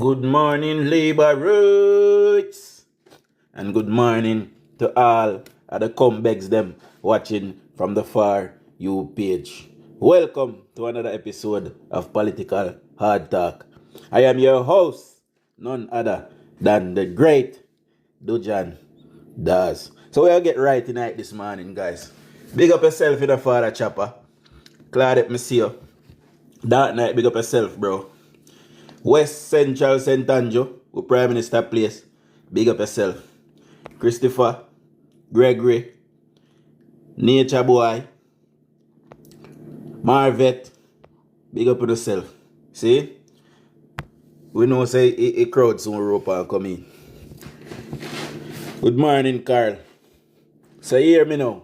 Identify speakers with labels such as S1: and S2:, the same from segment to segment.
S1: Good morning, Labour Roots, and good morning to all of the comebacks them watching from the far you page. Welcome to another episode of Political Hard Talk. I am your host, none other than the great DUJON'S. So we'll get right tonight this morning, guys. Big up yourself in the father chopper. Glad that me see you. Dark night, big up yourself, bro. West Central St. Andrew, with Prime Minister place. Big up yourself. Christopher, Gregory, Nature Boy, Marvet, big up yourself. See? We know say a crowd soon rope and come in. Good morning, Carl. So hear me now.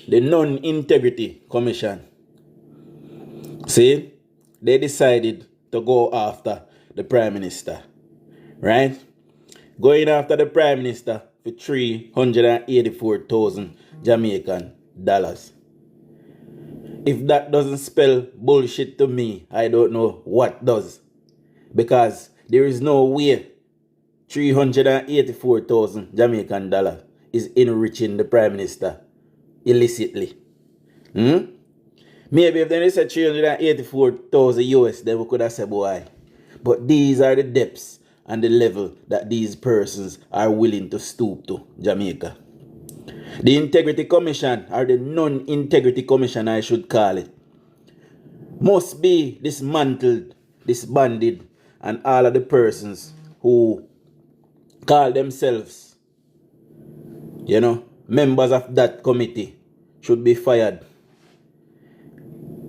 S1: The Non-Integrity Commission. See? They decided to go after the Prime Minister. Right? Going after the Prime Minister for 384,000 Jamaican dollars. If that doesn't spell bullshit to me, I don't know what does. Because there is no way 384,000 Jamaican dollars is enriching the Prime Minister illicitly. Maybe if they said 384,000 US, then we could have said, boy. But these are the depths and the level that these persons are willing to stoop to, Jamaica. The Integrity Commission, or the Non-Integrity Commission I should call it, must be dismantled, disbanded, and all of the persons who call themselves, members of that committee should be fired.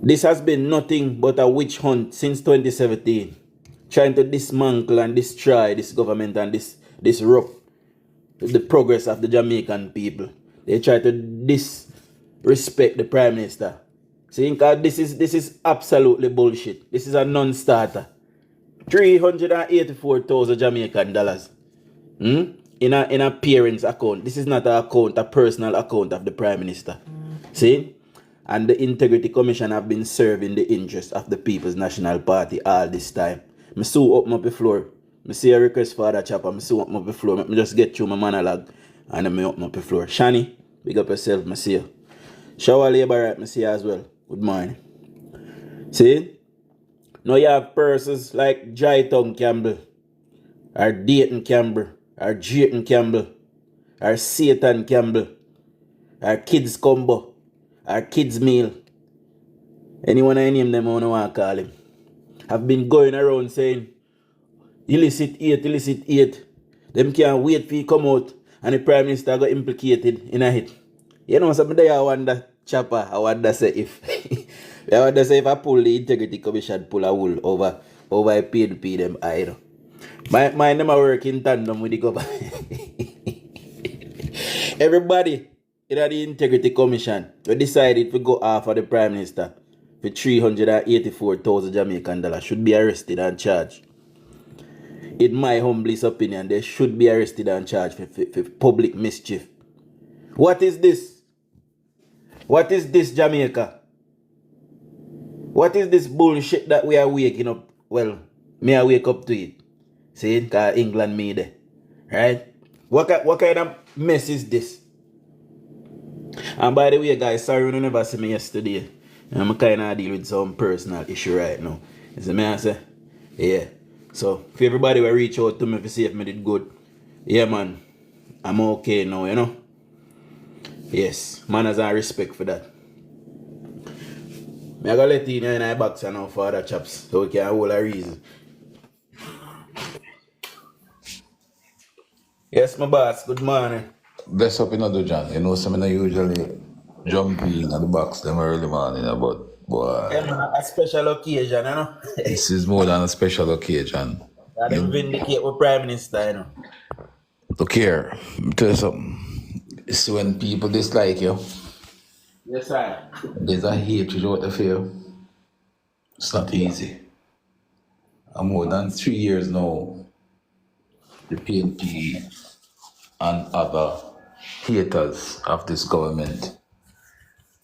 S1: This has been nothing but a witch hunt since 2017, trying to dismantle and destroy this government and disrupt the progress of the Jamaican people. They try to disrespect the Prime Minister. See, this is absolutely bullshit. This is a non-starter. 384,000 Jamaican dollars in a parent's account. This is not an account, a personal account of the Prime Minister. See? And the Integrity Commission have been serving the interests of the People's National Party all this time. I sue up the floor. I see a request for the chopper. I sue up the floor. I just get through my monologue and I up the floor. Shani, big up yourself, I see you. Shower Labor right, I see you as well. Good morning. See? Now you have persons like Jaiton Campbell, or Dayton Campbell, or Jayton Campbell, or Satan Campbell, or Kids Combo, or Kids Meal. Anyone I name them, I don't want to call him. Have been going around saying, illicit aid. Them can't wait for you come out and the Prime Minister got implicated in a hit. You know, something I wonder, chopper, I wonder say if I pull the Integrity Commission, pull a wool over a PNP them, I know. My them are working in tandem with the government. Everybody in the Integrity Commission, we decided to go after the Prime Minister for 384,000 Jamaican dollars should be arrested and charged. In my humblest opinion, they should be arrested and charged for public mischief. What is this? What is this, Jamaica? What is this bullshit that we are waking up? Well, may I wake up to it? See, because England made it. Right? What kind of mess is this? And by the way, guys, sorry you never see me yesterday. I'm kind of dealing with some personal issue right now. You see me, I say? Yeah. So, if everybody will reach out to me to see if I did good, yeah, man, I'm okay now, you know? Yes, manners and respect for that. I'm going to let you in my box now for other chaps, so we can hold a reason. Yes, my boss, good morning.
S2: Bless up in other John. You know, some I usually jump in at the box them early morning, but boy,
S1: A special occasion, you know?
S2: this is more than a special occasion.
S1: That them vindicate with Prime Minister, you know?
S2: Look here, let me tell you something. It's when people dislike you,
S1: Yes, sir.
S2: there's a hatred out the fear. It's not easy. I'm more than 3 years now. The PNP and other haters of this government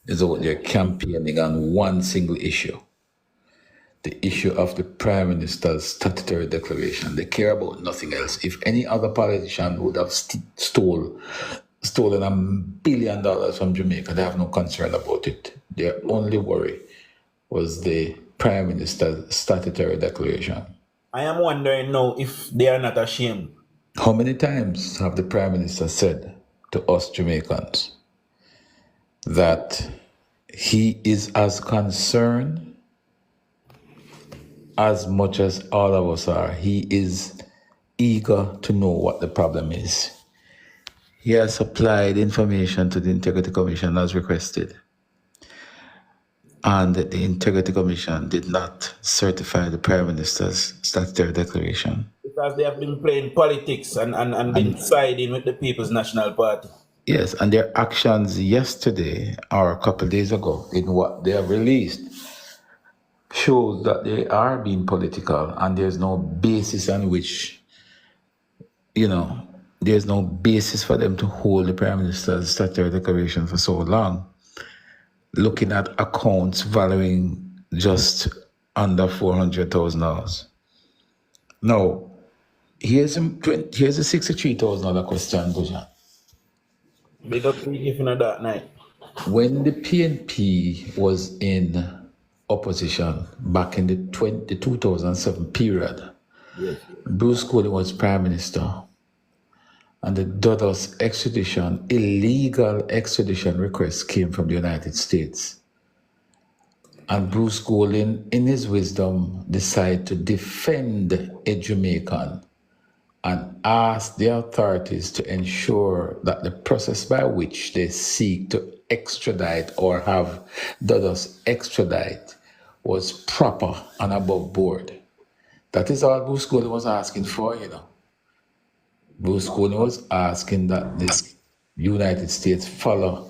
S2: is out there campaigning on one single issue. the issue of the Prime Minister's statutory declaration. They care about nothing else. If any other politician would have stolen $1 billion from Jamaica, they have no concern about it. Their only worry was the Prime Minister's statutory declaration.
S1: I am wondering now if they are not ashamed.
S2: How many times have the Prime Minister said to us Jamaicans that he is as concerned as much as all of us are? He is eager to know what the problem is. He has supplied information to the Integrity Commission as requested. And the Integrity Commission did not certify the Prime Minister's statutory declaration.
S1: Because they have been playing politics and been siding with the People's National Party.
S2: Yes, and their actions yesterday or a couple of days ago in what they have released shows that they are being political, and there's no basis on which, there's no basis for them to hold the Prime Minister's statutory declaration for so long, looking at accounts valuing just under $400,000. Now, here's a $63,000 question, Dujon.
S1: Big up to you for that night.
S2: When the PNP was in opposition back in the 2007 period,
S1: Yes.
S2: Bruce Cooley was Prime Minister, and the DUJON'S illegal extradition request came from the United States. And Bruce Cooley, in his wisdom, decided to defend a Jamaican and ask the authorities to ensure that the process by which they seek to extradite or have DUJON'S extradite was proper and above board. That is all Bruce Cooley was asking for, Bruce Cooley was asking that the United States follow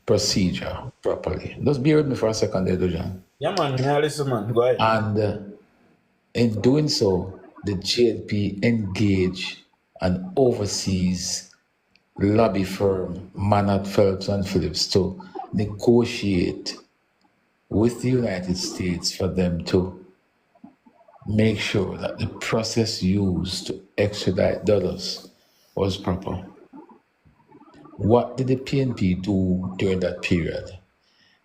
S2: procedure properly. Just bear with me for a second there, Dujon.
S1: Yeah, man. Yeah, listen, man. Go ahead.
S2: And in doing so, the JLP engaged an overseas lobby firm, Manat, Phelps and Phillips, to negotiate with the United States for them to make sure that the process used to extradite DUJON'S was proper. What did the PNP do during that period?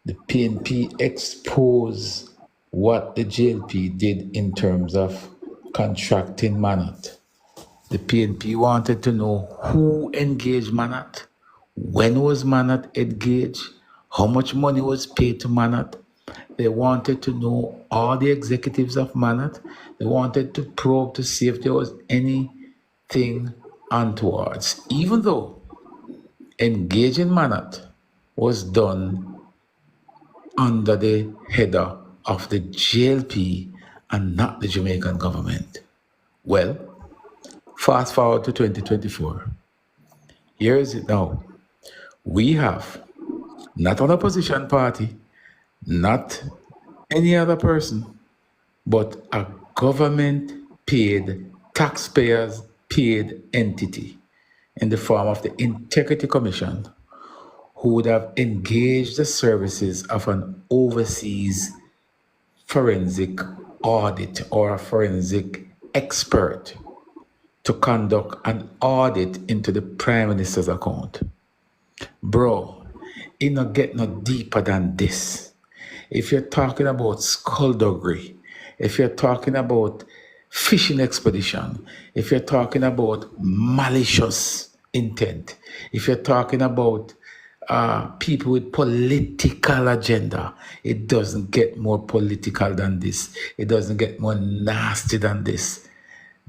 S2: The PNP exposed what the JLP did in terms of contracting Manat. The PNP wanted to know who engaged Manat, when was Manat engaged, how much money was paid to Manat. They wanted to know all the executives of Manat. They wanted to probe to see if there was anything untowards, even though engaging Manat was done under the header of the JLP and not the Jamaican government. Well, fast forward to 2024. Here is it now. We have not an opposition party, not any other person, but a government-paid, taxpayers-paid entity in the form of the Integrity Commission, who would have engaged the services of an overseas forensic audit or a forensic expert to conduct an audit into the Prime Minister's account. Bro, it not get no deeper than this. If you're talking about skullduggery, if you're talking about fishing expedition, if you're talking about malicious intent, if you're talking about people with political agenda, it doesn't get more political than this. It doesn't get more nasty than this.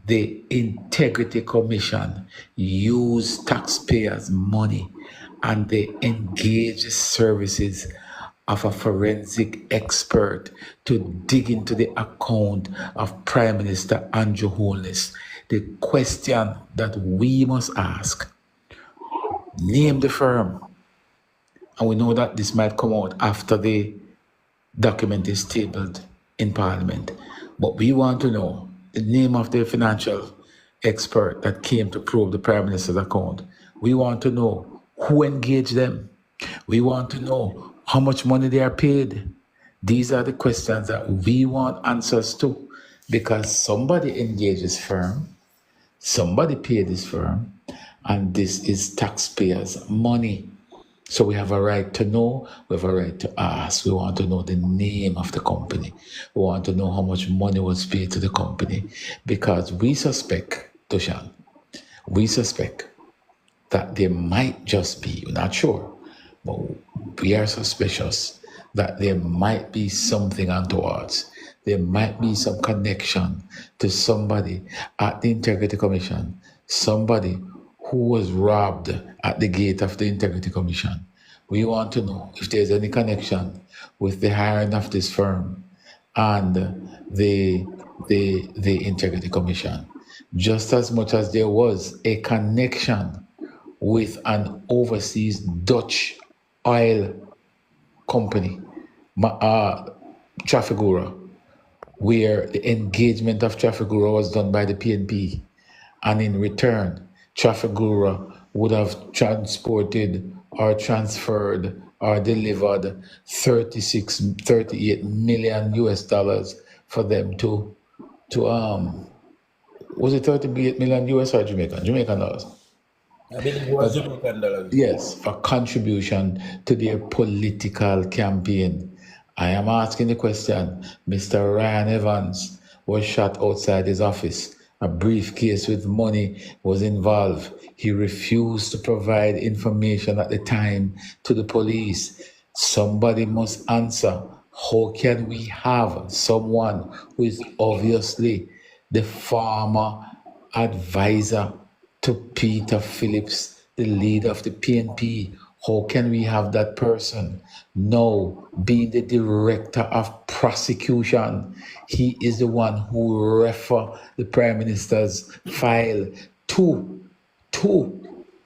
S2: The Integrity Commission use taxpayers' money and they engage the services of a forensic expert to dig into the account of Prime Minister Andrew Holness. The question that we must ask, name the firm. And we know that this might come out after the document is tabled in Parliament. But we want to know the name of the financial expert that came to probe the Prime Minister's account. We want to know who engaged them. We want to know how much money they are paid. These are the questions that we want answers to, because somebody engages firm, somebody paid this firm, and this is taxpayers' money. So we have a right to know, we have a right to ask. We want to know the name of the company. We want to know how much money was paid to the company, because we suspect, Dushan, we suspect that there might just be, we're not sure, but we are suspicious that there might be something untowards. There might be some connection to somebody at the Integrity Commission, somebody who was robbed at the gate of the Integrity Commission. We want to know if there's any connection with the hiring of this firm and the Integrity Commission, just as much as there was a connection with an overseas Dutch oil company, Trafigura, where the engagement of Trafigura was done by the PNP, and in return, Trafigura would have transported or transferred or delivered 38 million US dollars for them to was it 38 million US or Jamaican dollars?
S1: I believe it was Jamaican dollars.
S2: Yes, for contribution to their political campaign. I am asking the question. Mr. Ryan Evans was shot outside his office. A briefcase with money was involved. He refused to provide information at the time to the police. Somebody must answer. How can we have someone who is obviously the former advisor to Peter Phillips, the leader of the PNP? How can we have that person now being the director of prosecution? He is the one who refer the Prime Minister's file to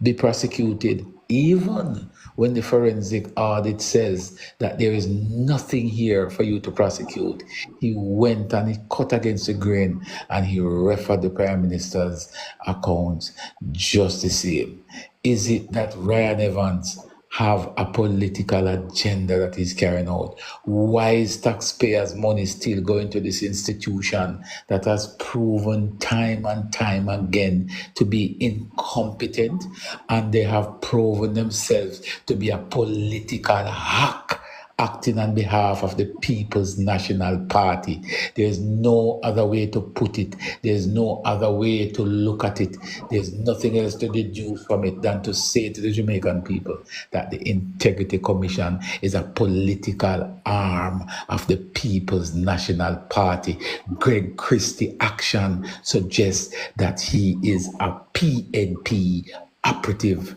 S2: be prosecuted, even when the forensic audit says that there is nothing here for you to prosecute. He went and he cut against the grain and he referred the Prime Minister's accounts just the same. Is it that Ryan Evans have a political agenda that he's carrying out? Why is taxpayers' money still going to this institution that has proven time and time again to be incompetent, and they have proven themselves to be a political hack acting on behalf of the People's National Party? There's no other way to put it. There's no other way to look at it. There's nothing else to deduce from it than to say to the Jamaican people that the Integrity Commission is a political arm of the People's National Party. Greg Christie action suggests that he is a PNP operative.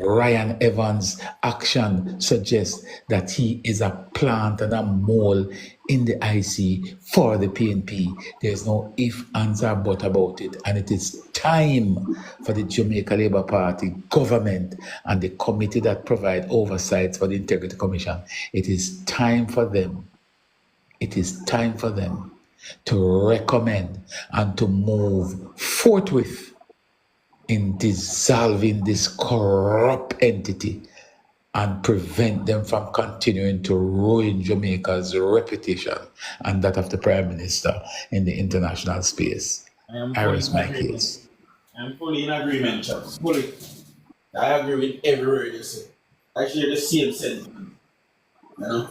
S2: Ryan Evans' action suggests that he is a plant and a mole in the IC for the PNP. There's no if, ands, or but about it. And it is time for the Jamaica Labour Party government and the committee that provide oversight for the Integrity Commission. It is time for them. It is time for them to recommend and to move forthwith in dissolving this corrupt entity and prevent them from continuing to ruin Jamaica's reputation and that of the Prime Minister in the international space. I rest my case.
S1: I'm fully in agreement, chaps. Fully. I agree with every word you say. I share the same sentiment. You know?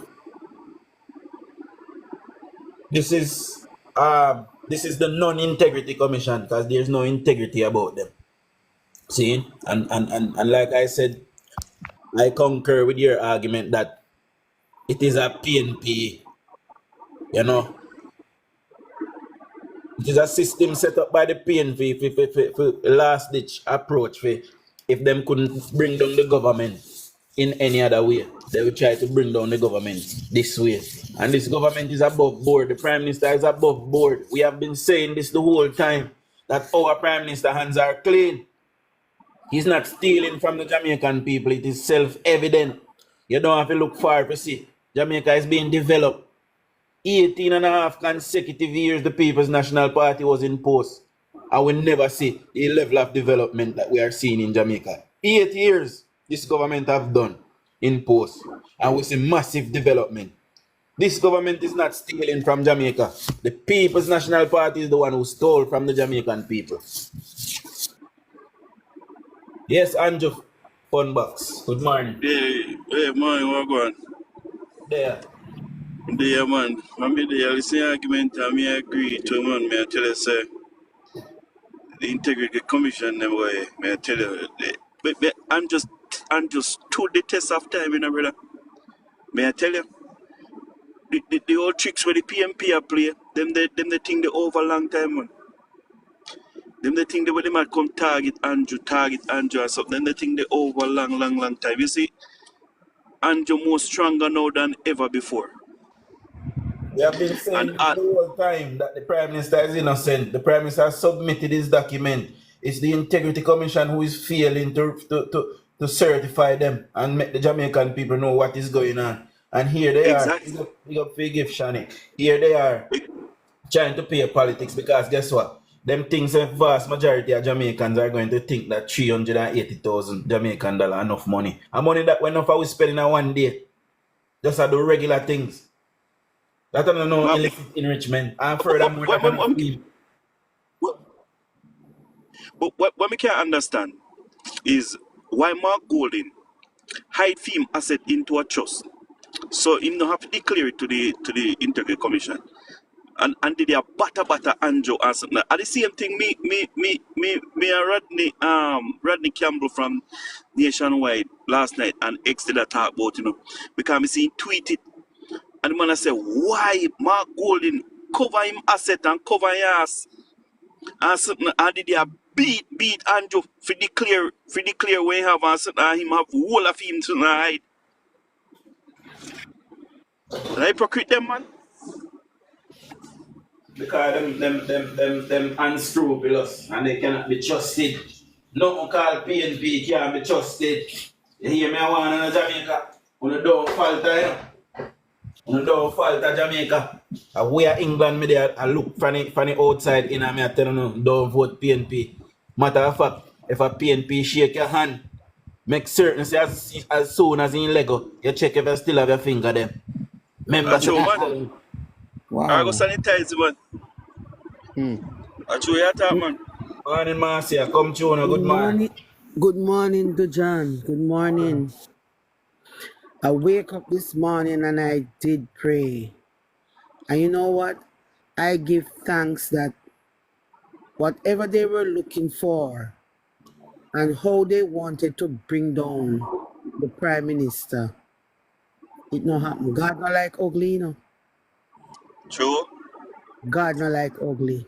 S1: This is the non-integrity commission, because there's no integrity about them. See? And like I said, I concur with your argument that it is a PNP, you know. It is a system set up by the PNP for last ditch approach. If them couldn't bring down the government in any other way, they will try to bring down the government this way. And this government is above board. The Prime Minister is above board. We have been saying this the whole time, that our Prime Minister hands are clean. He's not stealing from the Jamaican people. It is self-evident. You don't have to look far to see. Jamaica is being developed. 18 and a half consecutive years the People's National Party was in post. I will never see the level of development that we are seeing in Jamaica. 8 years this government have done in post. And we see massive development. This government is not stealing from Jamaica. The People's National Party is the one who stole from the Jamaican people. Yes, Andrew Funbox. Good morning.
S3: Hey, man, what going?
S1: There.
S3: There, man. I mean, the listen argument, I mean, I agree to man. May I tell you, say, the Integrity Commission, them way, may I tell you, but I'm just stood the test of time, you know, brother. May I tell you, the old tricks where the PMP are play, them they think they over long time, man. Them they think they when they might come target Andrew or something. Then they think they over long time. You see, Andrew more stronger now than ever before.
S1: We have been saying
S3: And
S1: the whole time that the Prime Minister is innocent. The Prime Minister has submitted his document. It's the Integrity Commission who is failing to certify them and make the Jamaican people know what is going on. And here they
S3: exactly.
S1: are. Big up for gift, Shani. Here they are trying to play politics because guess what? Them things, a vast majority of Jamaicans are going to think that 380,000 Jamaican dollar enough money. And money that when enough we spend in a one day. Just to do regular things. That I don't know illicit enrichment. And furthermore,
S3: what we can't understand is why Mark Golding hide him asset into a trust. So him don't have to declare it to the Integrity Commission. And did a batter Andrew or something. At the same thing, me and Rodney Campbell from Nationwide last night and X did a talk about, you know, because I see him tweet it. And the man I say, why Mark Golding cover him asset and cover his ass? And something, and did they beat Andrew for declare when he have and something, and him have whole of him tonight. The hypocrite them, man.
S1: Because them unscrupulous and they cannot be trusted. Nothing called PNP can't be trusted. You hear me? I want in Jamaica. You don't falter, you don't falter Jamaica. We are England, me there, I look from the outside in and I tell you, don't vote PNP. Matter of fact, if a PNP shake your hand, make certain say as soon as in Lego, you check if you still have your finger there. Remember,
S3: man. Wow. I go sanitize, man. I show you that, man.
S1: Morning, Marcia. Come to you. Good morning.
S4: Good morning, DUJON'S. Good morning. I wake up this morning and I did pray. And you know what? I give thanks that whatever they were looking for and how they wanted to bring down the Prime Minister, it not happen. God not like ugly, you know.
S3: True.
S4: God not like ugly.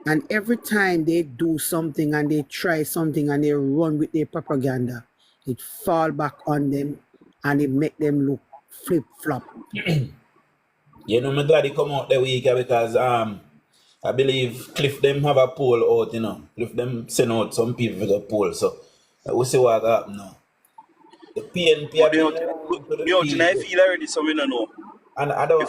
S4: And every time they do something and they try something and they run with their propaganda, it fall back on them and it make them look flip-flop.
S1: You know, I'm glad he come out the week because I believe Cliff them have a poll out, you know. Cliff them send out some people for the poll, so we'll see what happens now. The PNP
S3: I feel already, so we don't know.
S1: And I don't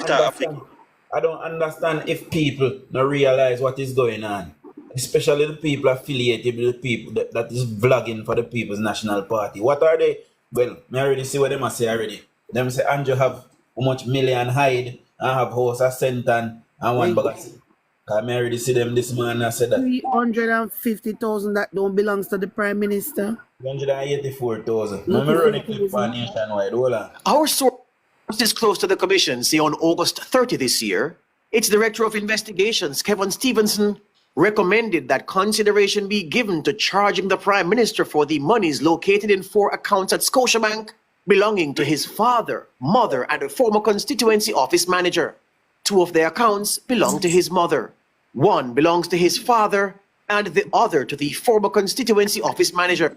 S1: understand if people don't realize what is going on. Especially the people affiliated with the people that is vlogging for the People's National Party. What are they? Well, I already see what they must say already. Them say Andrew have how much million hide and have house a Senton and one bagasse. I already see them this morning. I said that
S4: 350,000 that don't belongs to the Prime Minister.
S1: 384,000. I'm running clip on Nationwide. Hold on.
S5: Our sources close to the commission say on August 30 this year, its Director of Investigations, Kevin Stevenson, recommended that consideration be given to charging the Prime Minister for the monies located in 4 accounts at Scotiabank belonging to his father, mother, and a former constituency office manager. 2 of the accounts belong to his mother. 1 belongs to his father, and the other to the former constituency office manager.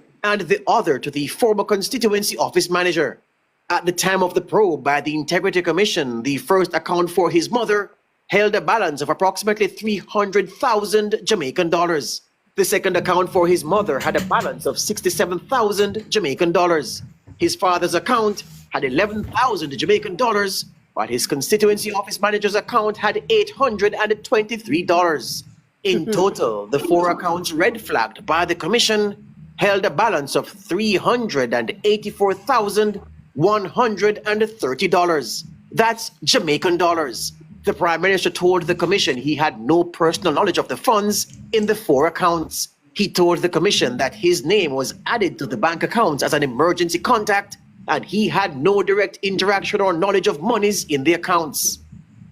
S5: At the time of the probe by the Integrity Commission, the first account for his mother held a balance of approximately 300,000 Jamaican dollars. The second account for his mother had a balance of 67,000 Jamaican dollars. His father's account had 11,000 Jamaican dollars, while his constituency office manager's account had $823. In total, the 4 accounts red flagged by the commission held a balance of 384,000 $130. That's Jamaican dollars. The Prime Minister told the Commission he had no personal knowledge of the funds in the 4 accounts. He told the Commission that his name was added to the bank accounts as an emergency contact and he had no direct interaction or knowledge of monies in the accounts.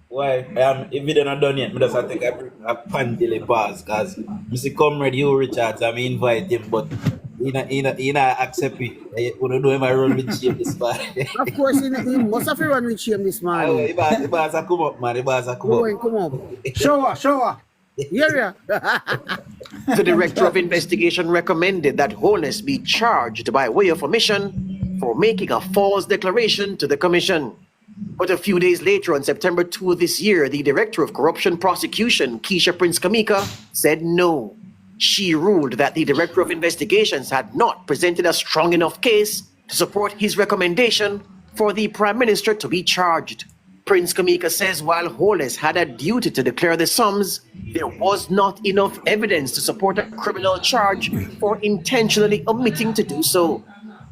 S1: Why? If you don't done yet, I just take a pandile pass because Mr. Comrade Hugh Richards, I invite him, but he not accept it. You don't know him I run with shame this morning.
S4: Of course, he must have run with shame this morning.
S1: The boss come up, man. The boss come up.
S4: Come up. Show her. Yeah.
S5: The Director of Investigation recommended that Holness be charged by way of omission for making a false declaration to the Commission. But a few days later, on September 2 this year, the Director of Corruption Prosecution, Keisha Prince Kamika, said no. She ruled that the Director of Investigations had not presented a strong enough case to support his recommendation for the Prime Minister to be charged. Prince Kamika says while Holness had a duty to declare the sums, there was not enough evidence to support a criminal charge for intentionally omitting to do so.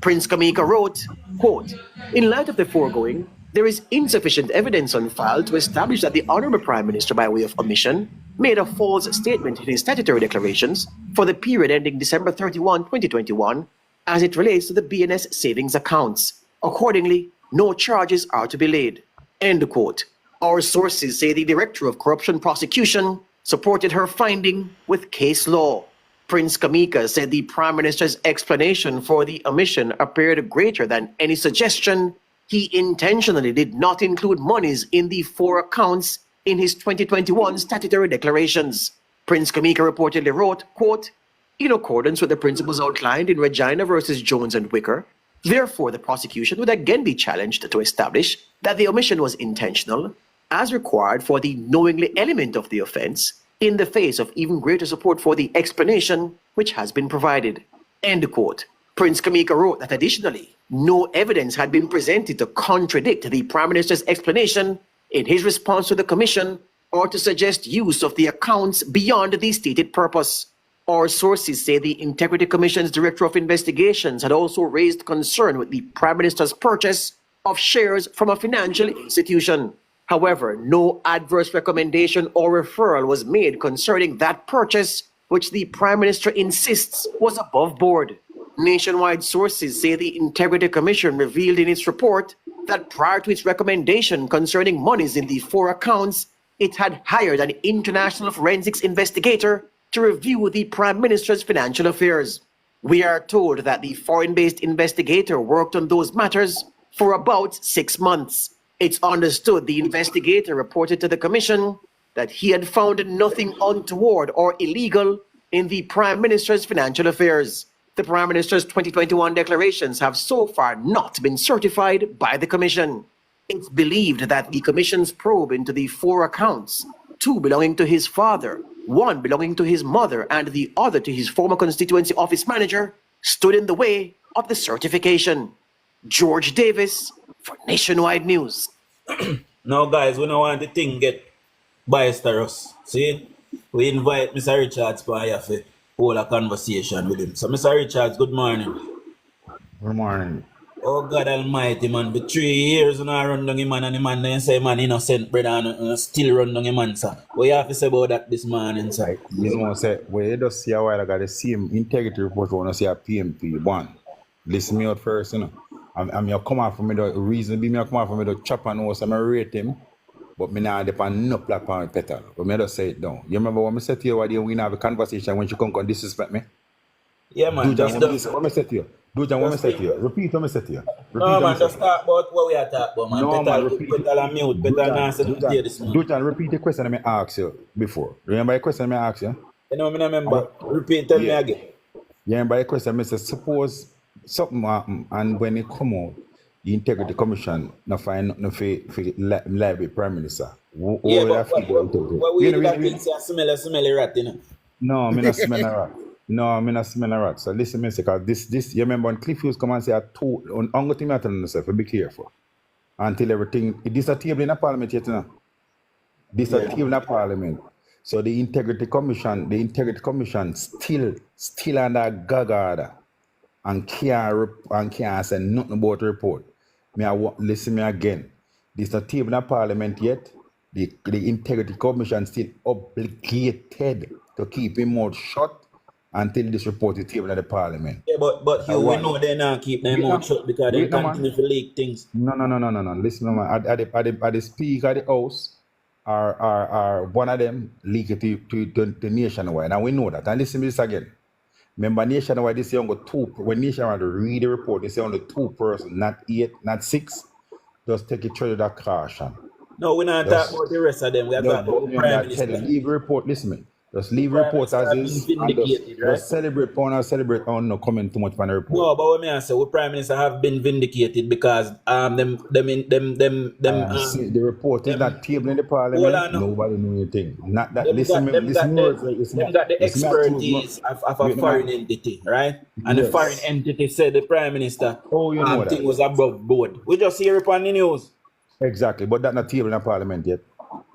S5: Prince Kamika wrote, quote, "In light of the foregoing, there is insufficient evidence on file to establish that the Honourable Prime Minister, by way of omission, made a false statement in his statutory declarations for the period ending December 31, 2021, as it relates to the BNS savings accounts. Accordingly, no charges are to be laid." End quote. Our sources say the Director of Corruption Prosecution supported her finding with case law. Prince Kamika said the Prime Minister's explanation for the omission appeared greater than any suggestion. He intentionally did not include monies in the 4 accounts in his 2021 statutory declarations. Prince Kamika reportedly wrote, quote, "In accordance with the principles outlined in Regina versus Jones and Wicker, therefore the prosecution would again be challenged to establish that the omission was intentional, as required for the knowingly element of the offense, in the face of even greater support for the explanation which has been provided." End quote. Prince Kamika wrote that additionally, no evidence had been presented to contradict the Prime Minister's explanation in his response to the Commission or to suggest use of the accounts beyond the stated purpose. Our sources say the Integrity Commission's Director of Investigations had also raised concern with the Prime Minister's purchase of shares from a financial institution. However, no adverse recommendation or referral was made concerning that purchase, which the Prime Minister insists was above board. Nationwide sources say the Integrity Commission revealed in its report that prior to its recommendation concerning monies in the 4 accounts, it had hired an international forensics investigator to review the Prime Minister's financial affairs. We are told that the foreign-based investigator worked on those matters for about 6 months. It's understood the investigator reported to the Commission that he had found nothing untoward or illegal in the Prime Minister's financial affairs. The Prime Minister's 2021 declarations have so far not been certified by the Commission. It's believed that the Commission's probe into the 4 accounts, 2 belonging to his father, 1 belonging to his mother, and the other to his former constituency office manager, stood in the way of the certification. George Davis for Nationwide News.
S1: Now, guys, we don't want the thing get biased to us. See? We invite Mr. Richards for here for hold a conversation with him. So, Mr. Richards, good morning.
S6: Good morning.
S1: Oh, God Almighty, man. For 3 years, you know, I run down him, man, and the man then say, man, innocent, brother, and still run down him, man, sir. What you have to say about that this morning, sir?
S6: You know, say, well, you just see a while ago, the same integrity report, when you see a PMP, one. Listen me out first, you know. I'm your come out for me, the reason be me come out for me, the chop and nose, I'm rate him, but me not depend no black on petal. But me just say it down. You remember when I said to you, we didn't have a conversation when you come and disrespect me?
S1: Yeah, man.
S6: What I said to you? Dujan, what I said to you? Repeat what I said to you.
S1: No, man, just talk about what we are talking about, man.
S6: No, man, repeat.
S1: Petal and mute. Petal answer to this, man.
S6: Dujan, repeat the question I asked you before. Remember the question I asked you?
S1: You know, I remember. Repeat, tell me again.
S6: You remember the question I said, suppose something happen and when it come out, the Integrity Commission no find nothing for liable Prime Minister.
S1: Yeah, but we do that thing say smelly rat, you know?
S6: No, I'm not smelling a rat. No, I'm not smelling a rat. So listen, Mr. Because this, you remember when Cliff Hughes come and say, I'm going to tell yourself, be careful. Until everything, this is a table in a parliament yet, you know? This is a table in a parliament. So the Integrity Commission still under gag order and can't say nothing about the report. Listen me again. This is not table in Parliament yet. The Integrity Commission still obligated to keep him mouth shut until this report is tabled at the Parliament.
S1: Yeah, but Hugh, we know they not keep their
S6: Wait,
S1: mouth
S6: no.
S1: shut because they
S6: Wait, no, man.
S1: continue to leak things.
S6: No. Listen, no, man. At the Speaker of the House, are one of them leak it to nationwide. And we know that. And listen to this again. Remember, nationwide, they say only two. When nationwide read the report, they say only 2 persons, not 8, not 6. Just take it through that caution.
S1: No, we're not talking about the rest of them. We are talking about the Prime Minister.
S6: Leave report, listen to me. Just leave
S1: Prime
S6: report
S1: Minister
S6: as
S1: have
S6: is.
S1: been
S6: And
S1: vindicated, right?
S6: just celebrate on no comment too much on the report.
S1: No, but what me I say, we Prime Minister have been vindicated because them
S6: See, the report is not tabled in the
S1: Hold on,
S6: Parliament.
S1: no.
S6: Nobody knew anything. Not that.
S1: them
S6: Listen,
S1: got the expertise of a
S6: Wait, no,
S1: foreign
S6: man.
S1: entity, right? And the
S6: Yes.
S1: foreign entity said the Prime Minister
S6: Oh, you know
S1: thing
S6: that.
S1: was above board. We just hear it on the news.
S6: Exactly, but that's not tabled in the Parliament yet.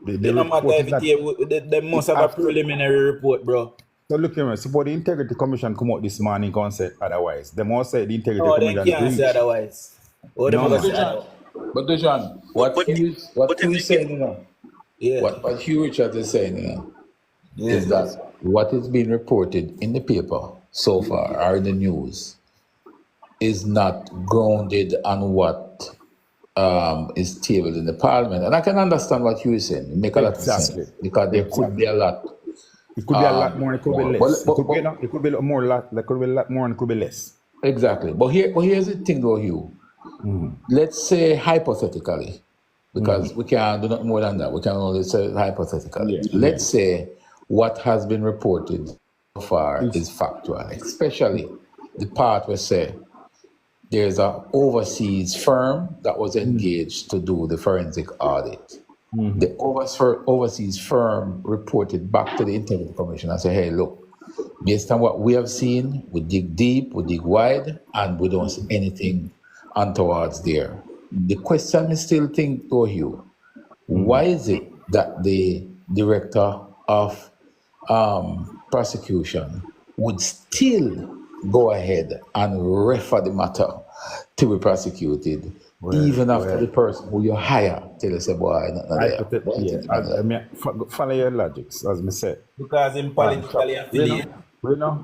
S6: The
S1: It no matter
S6: report
S1: if
S6: is not.
S1: they must have a preliminary report, bro.
S6: So look here, suppose the Integrity Commission come out this morning and say otherwise. They must say the Integrity
S1: Oh, they
S6: Commission
S1: can't say
S6: breach.
S1: otherwise. Oh, they
S6: No,
S1: must
S6: man.
S1: say otherwise.
S2: But Dujon, what
S3: But
S2: Hugh is saying, you know,
S1: Yeah.
S2: what Hugh Richards is saying, you know,
S1: Yeah.
S2: is that what is being reported in the paper so far or in the news is not grounded on what is tabled in the Parliament. And I can understand what Hugh is saying. It makes a lot of
S6: Exactly.
S2: sense because there could be a lot.
S6: It could be a lot more, it could be
S2: more.
S6: less.
S2: But-
S6: It could be a lot more, it could be a lot more, and it could be less.
S2: Exactly. But here's the thing though, Hugh. Let's say hypothetically, because we can't do nothing more than that. We can only say hypothetically.
S6: Yeah.
S2: Let's say what has been reported so far is factual, especially the part where say there's an overseas firm that was engaged to do the forensic audit. The overseas firm reported back to the Integrity Commission and said, hey, look, based on what we have seen, we dig deep, we dig wide, and we don't see anything untowards there. The question is still think, though, Hugh, why is it that the director of prosecution would still go ahead and refer the matter to be prosecuted, even after the person who you hire tell us, boy, not there.
S6: Follow your logics, as me said.
S1: Because in politically affiliated.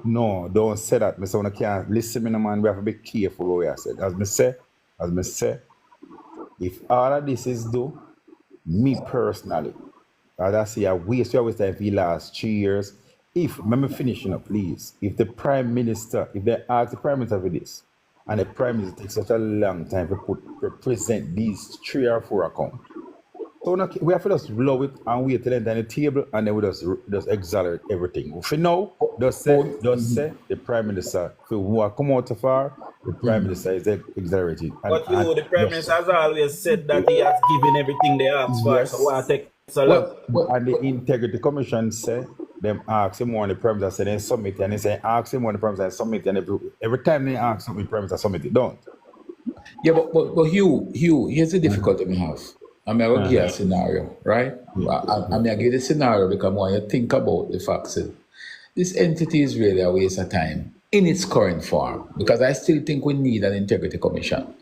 S6: No, don't say that. Me say when I can't listen, me no man. We have to be careful what we are said. As me say, if all of this is due, me personally, as I say, I waste time for the last 3 years. Let me finish, please. If they ask the Prime Minister for this, and the Prime Minister takes such a long time to present these 3 or 4 accounts, so we have to just blow it and wait till the end of the table, and then we just exonerate everything. For now, just say the Prime Minister, who come out so far, the Prime Minister is exonerated.
S1: But the Prime Minister has always said that he has given everything they asked for,
S6: Yes.
S1: so why take so long?
S6: And the Integrity Commission say, them ask him on the Prime Minister, say they submit, and they say ask him on the Prime Minister, submit, and every time they ask something, the Prime Minister submit it, don't.
S2: Yeah, but Hugh, here's the difficulty we have. I will give you a scenario, right? I give the scenario because when you think about the facts, this entity is really a waste of time in its current form, because I still think we need an Integrity Commission.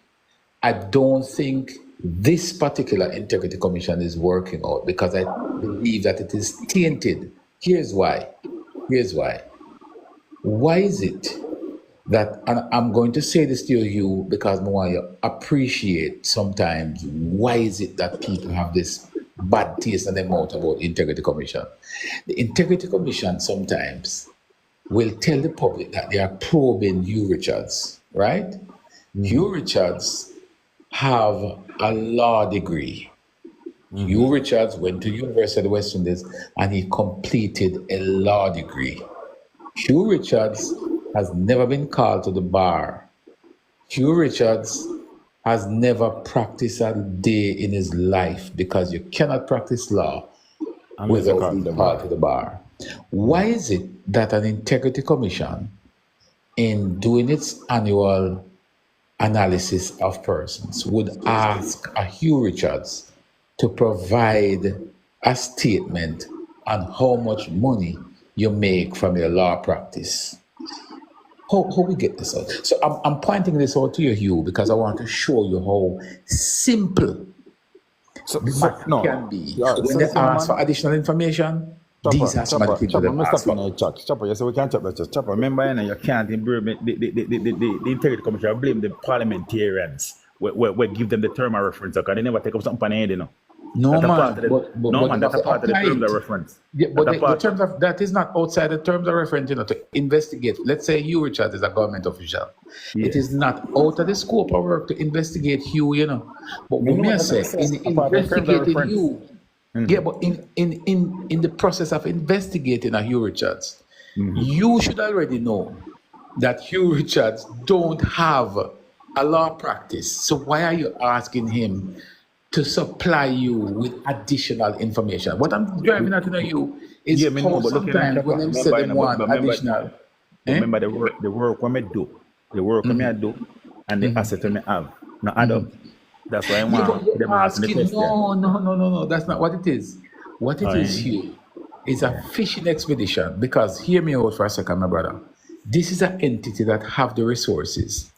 S2: I don't think this particular Integrity Commission is working out because I believe that it is tainted. Here's why. Why is it that, and I'm going to say this to you because I want you to appreciate sometimes why is it that people have this bad taste in their mouth about Integrity Commission. The Integrity Commission sometimes will tell the public that they are probing Hugh Richards, right? Hugh Richards have a law degree. Hugh Richards went to University of the West Indies and he completed a law degree. Hugh Richards has never been called to the bar. Hugh Richards has never practiced a day in his life, because you cannot practice law without being called to the bar. Why is it that an Integrity Commission, in doing its annual analysis of persons, would ask a Hugh Richards to provide a statement on how much money you make from your law practice? how we get this out. So I'm pointing this out to you, Hugh, because I want to show you how simple the matter can be.
S6: Yeah,
S2: When
S6: so
S2: they
S6: simple,
S2: ask
S6: man.
S2: for additional information, these are some of the things that they
S6: Chopper,
S2: ask
S6: stop
S2: for.
S6: in chat. Chopper, you say we can't chop that. Chopper, remember, you can't blame the Integrity Commission, blame the parliamentarians. We give them the term of reference, because they never take up something on the head, you know.
S2: No,
S6: That's a
S2: man,
S6: part of the, no, man, that's a part of the terms of reference.
S2: Yeah, but
S6: That's a
S2: the
S6: part.
S2: terms of that is not outside the terms of reference, you know, to investigate. Let's say you, Richard, is a government official.
S6: Yeah.
S2: It is not out of the scope of work to investigate you, you know. But
S6: You
S2: what
S6: know
S2: me I
S6: what
S2: say,
S6: I'm saying?
S2: in
S6: Apart from terms of
S2: investigating
S6: reference.
S2: you, yeah, but in the process of investigating a Hugh Richards, you should already know that Hugh Richards don't have a law practice. So why are you asking him to supply you with additional information? What I'm driving at you is
S6: Yeah, me
S2: how
S6: know, but look at
S2: sometimes when them say them want additional.
S6: Remember the work when me do, the work when I do, and the asset when I have, not add up. That's why I
S2: Yeah,
S6: want
S2: but
S6: them
S2: you're
S6: asking the
S2: asking,
S6: question.
S2: no, that's not what it is. What it is here is a fishing expedition, because hear me out for a second, my brother. This is an entity that have the resources.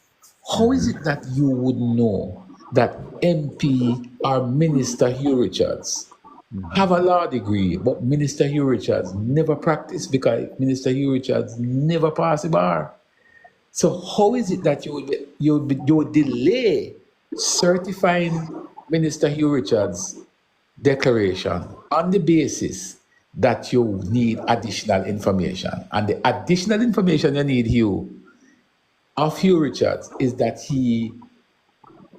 S2: How is it that you would know that MP or Minister Hugh Richards have a law degree, but Minister Hugh Richards never practiced because Minister Hugh Richards never passed the bar? So how is it that you would delay certifying Minister Hugh Richards' declaration on the basis that you need additional information? And the additional information you need, Hugh Richards, is that he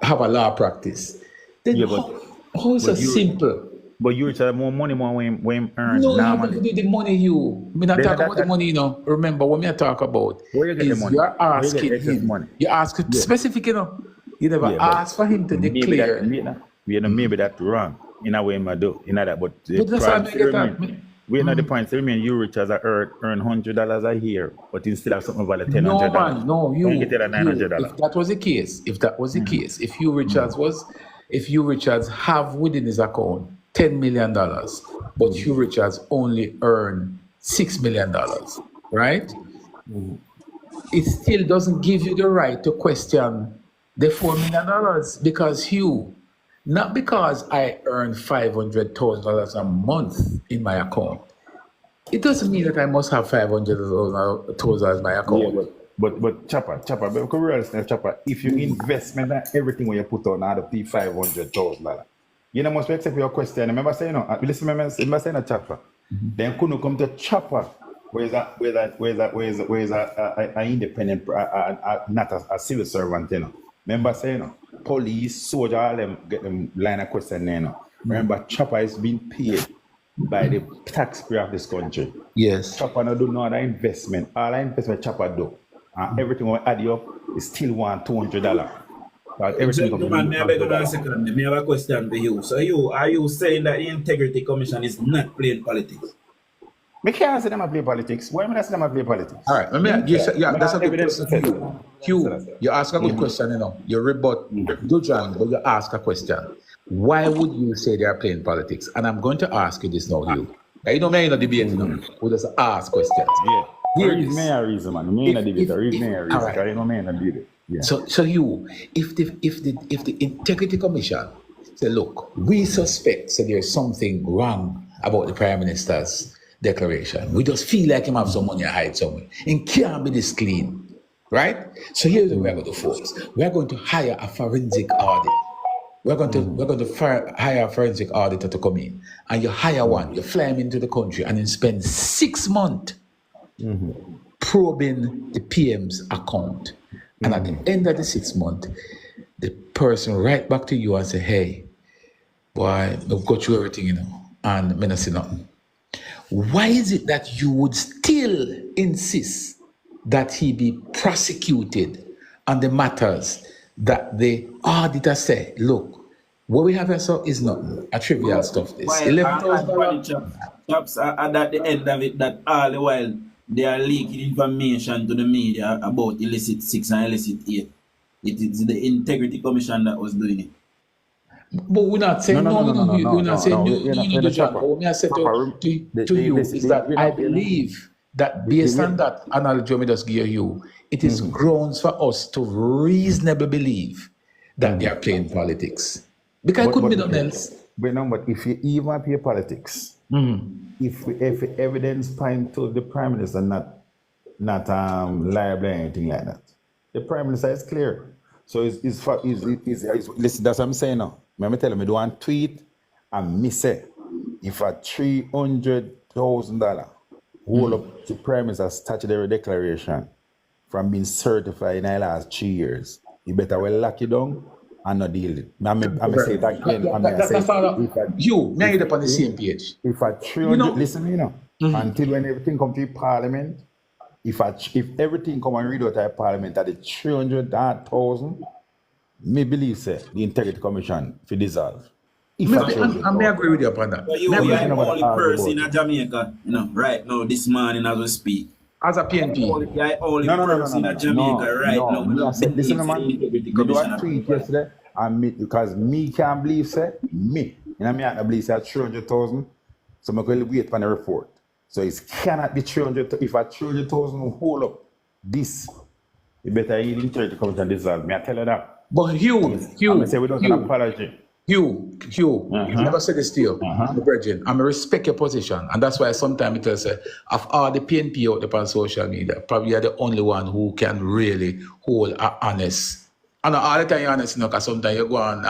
S2: have a law practice. Then
S6: Yeah,
S2: how is it simple?
S6: But you Richard more money more when him earn
S2: No,
S6: now,
S2: you have to do the money, you. Me not
S6: Then
S2: talk
S6: that-
S2: about the money, you know. Remember, what me I talk about
S6: Where you get the
S2: is
S6: money?
S2: you're
S6: Where you get
S2: asking
S6: excess
S2: him.
S6: money?
S2: You ask specific, you know. You never
S6: Yeah, but
S2: ask for him to declare.
S6: Maybe that's wrong in a way, I do. In that, but the
S2: But that's how I
S6: point
S2: make
S6: still
S2: it up.
S6: remain. We know the point still remain. You Richards earn $100 a year, but you still have something value $10.
S2: No, man, no, you.
S6: Don't get it at $900.
S2: If that was the case, if Hugh Richards have within his account $10 million, but Hugh Richards only earn $6 million, right? It still doesn't give you the right to question the $4 million, because Hugh, not because I earn $500,000 a month in my account. It doesn't mean that I must have $500,000 in my account.
S6: Yeah, but Chopper, but we realize now, Chopper, if you investment and everything when you put on now the pay $500,000, you know must accept your question. Remember saying remember saying a Chopper. Then couldn't come to Chopper, where's a independent, not a civil servant, you know. Remember saying police, soldier, all them get them line of question, you know. Remember Chopper is being paid by the taxpayer of this country.
S2: Yes.
S6: Chopper no do no other investment. All the investment Chopper do. And everything we add up is still $200. Everything comes
S1: Man, may I beg you a second? Me have a question for you. So are you saying that the Integrity Commission is not playing politics?
S6: I can't say them a play politics. Why am I saying them a play politics?
S2: All right, that's a good question. Hugh, you ask a good question, you know. You rebut DUJON, but you ask a question. Why would you say they are playing politics? And I'm going to ask you this now, Hugh. You know, me in a debate, you know. We just ask questions.
S6: Yeah.
S2: Here
S6: There
S2: it
S6: is
S2: is.
S6: no reason, man. Me in a debate. There is no reason.
S2: all right.
S6: I know me in a debate. Yeah.
S2: So you, if the Integrity Commission say, look, we suspect there's something wrong about the Prime Minister's declaration. We just feel like him have some money to hide somewhere. It can't be this clean, right? So here's what we're going to do, folks. We're going to hire a forensic audit. We're going to hire a forensic auditor to come in, and you hire one. You fly him into the country, and then spend 6 months probing the PM's account. And at the end of the 6 months, the person right back to you and say, hey, boy, I've got you everything, you know, and I don't see nothing. Why is it that you would still insist that he be prosecuted on the matters that the auditor say, look, what we have here so is nothing, a trivial stuff. This
S1: Chaps are at the end of it that all the while they are leaking information to the media about illicit 6 and illicit 8. It is the Integrity Commission that was doing it.
S2: But we're not saying we're not saying no, DUJON. But what I said to you is that I believe that based on that analogy we just give you, it is grounds for us to reasonably believe that they are playing politics. Because it couldn't be nothing else.
S6: But no, but if you even play politics, if evidence point to the prime minister not liable or anything like that, the prime minister is clear. So listen, that's what I'm saying now. Let me tell you, I do one tweet and me say, if a $300,000 hold up the prime minister's statutory declaration from being certified in the last 3 years, you better well lock it down and not deal it. I'm say it again.
S2: You, now you're on the same page.
S6: If a 300, listen, until when everything come to Parliament, if everything come and read out of Parliament at the 300,000, me believe say the Integrity Commission for dissolve.
S2: I may agree with you upon that.
S1: But you are the only person in Jamaica, right now, this morning as we speak.
S2: As a PNP.
S1: You are the only person in Jamaica right now.
S6: Listen, man, I do a tweet yesterday, and because me can't believe say, me can't believe say 300,000, so I'm going to wait for the report. So it cannot be 300,000. If a 300,000 will hold up this, you better eat Integrity Commission dissolve. Me I tell you that.
S2: But Hugh,
S6: say without an apology.
S2: Hugh, I never said this to you, Virgin. I'm respect your position, and that's why sometimes it say, of all the PNP out there on social media, probably you're the only one who can really hold a honest. I know all the time you're honest, because sometimes you go on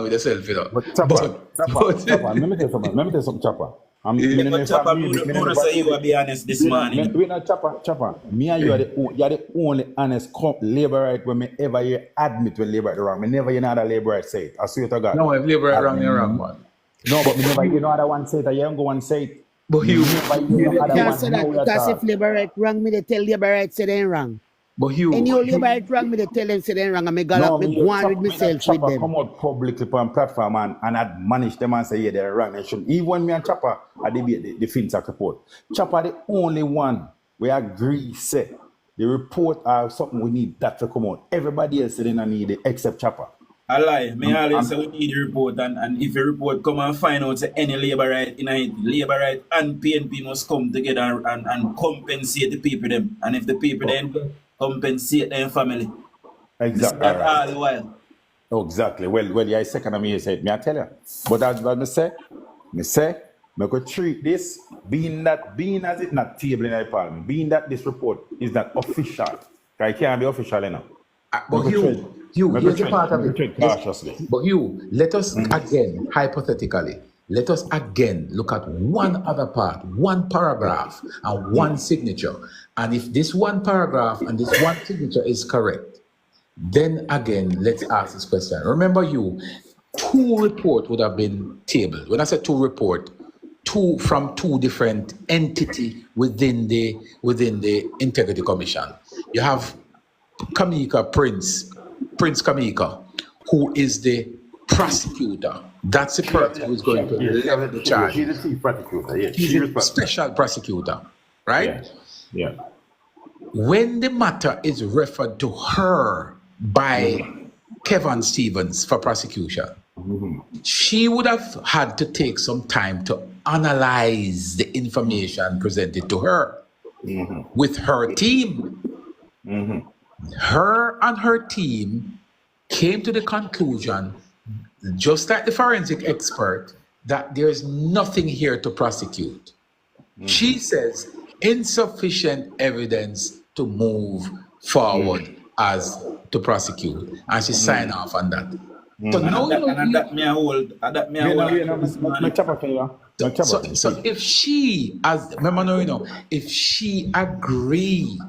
S2: with yourself,
S6: But Chopper, let me tell you something, Chopper.
S1: Chopper, you will be honest this morning.
S6: We're not Chopper. Me and you are the only honest labor right when me ever hear admit when labor right wrong. Me never hear another labor right say it. I swear to God.
S2: No, if labor right wrong, you're wrong, man.
S6: No, but me never hear no other one say it. I ain't go one say it.
S2: But you
S4: can't say that because if labor right wrong, me they tell labor right say they ain't wrong.
S2: But
S4: any old labor right wrong, me they tell them say they ain't wrong, and me go on with myself with them.
S6: Come out publicly on platform and admonish them and say yeah they're wrong. They should. Even me and Chopper I debate the FinTech report. Chopper the only one we agree say the report are something we need that to come out. Everybody else didn't need it except Chopper.
S1: I lie. Me always say we need a report, and if a report come and find out say any labor right in it, labor right and PNP must come together and compensate the people them. And if the people then compensate their family.
S6: Exactly.
S1: That all the while.
S6: Oh, exactly. Well, yeah, second of me said, me I tell you. But that's what I say. Me could treat this being as it not table in the Parliament, being that this report is not official. It can't be official enough.
S2: But Hugh, here's the part of it.
S6: Cautiously.
S2: But Hugh, let us again, hypothetically, let us again look at one other part, one paragraph and one signature. And if this one paragraph and this one signature is correct, then again, let's ask this question. Remember you, 2 reports would have been tabled. When I say 2 reports, 2 from 2 different entities within the Integrity Commission. You have Kamika Prince Kamika, who is the prosecutor. That's the person who's going to level the charge.
S6: She's the chief prosecutor. Yeah,
S2: she's a special prosecutor, right?
S6: Yeah.
S2: When the matter is referred to her by Kevin Stevens for prosecution, she would have had to take some time to analyze the information presented to her with her team. Her and her team came to the conclusion, just like the forensic expert, that there's nothing here to prosecute. She says insufficient evidence to move forward as to prosecute, and she signed off on that. So now so if she, as remember, if she agree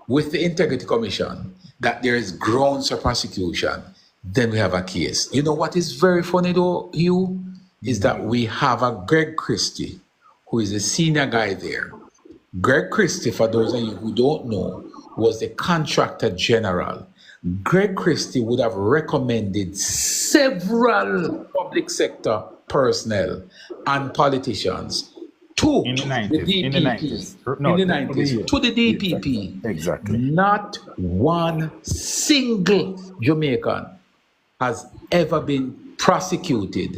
S2: with the Integrity Commission that there is grounds for prosecution, then we have a case. You know what is very funny though, Hugh, is that we have a Greg Christie, who is a senior guy there. Greg Christie, for those of you who don't know, was the contractor general. Greg Christie would have recommended several public sector personnel and politicians to the DPP.
S6: Exactly.
S2: Not one single Jamaican has ever been prosecuted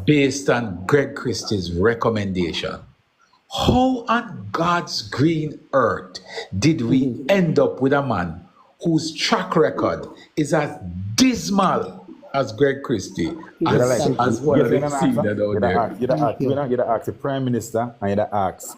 S2: based on Greg Christie's recommendation. How on God's green earth did we end up with a man whose track record is as dismal as Greg Christie,
S6: You
S2: as,
S6: like
S2: as one of the
S6: you
S2: senior down there?
S6: you ask the Prime Minister and you ask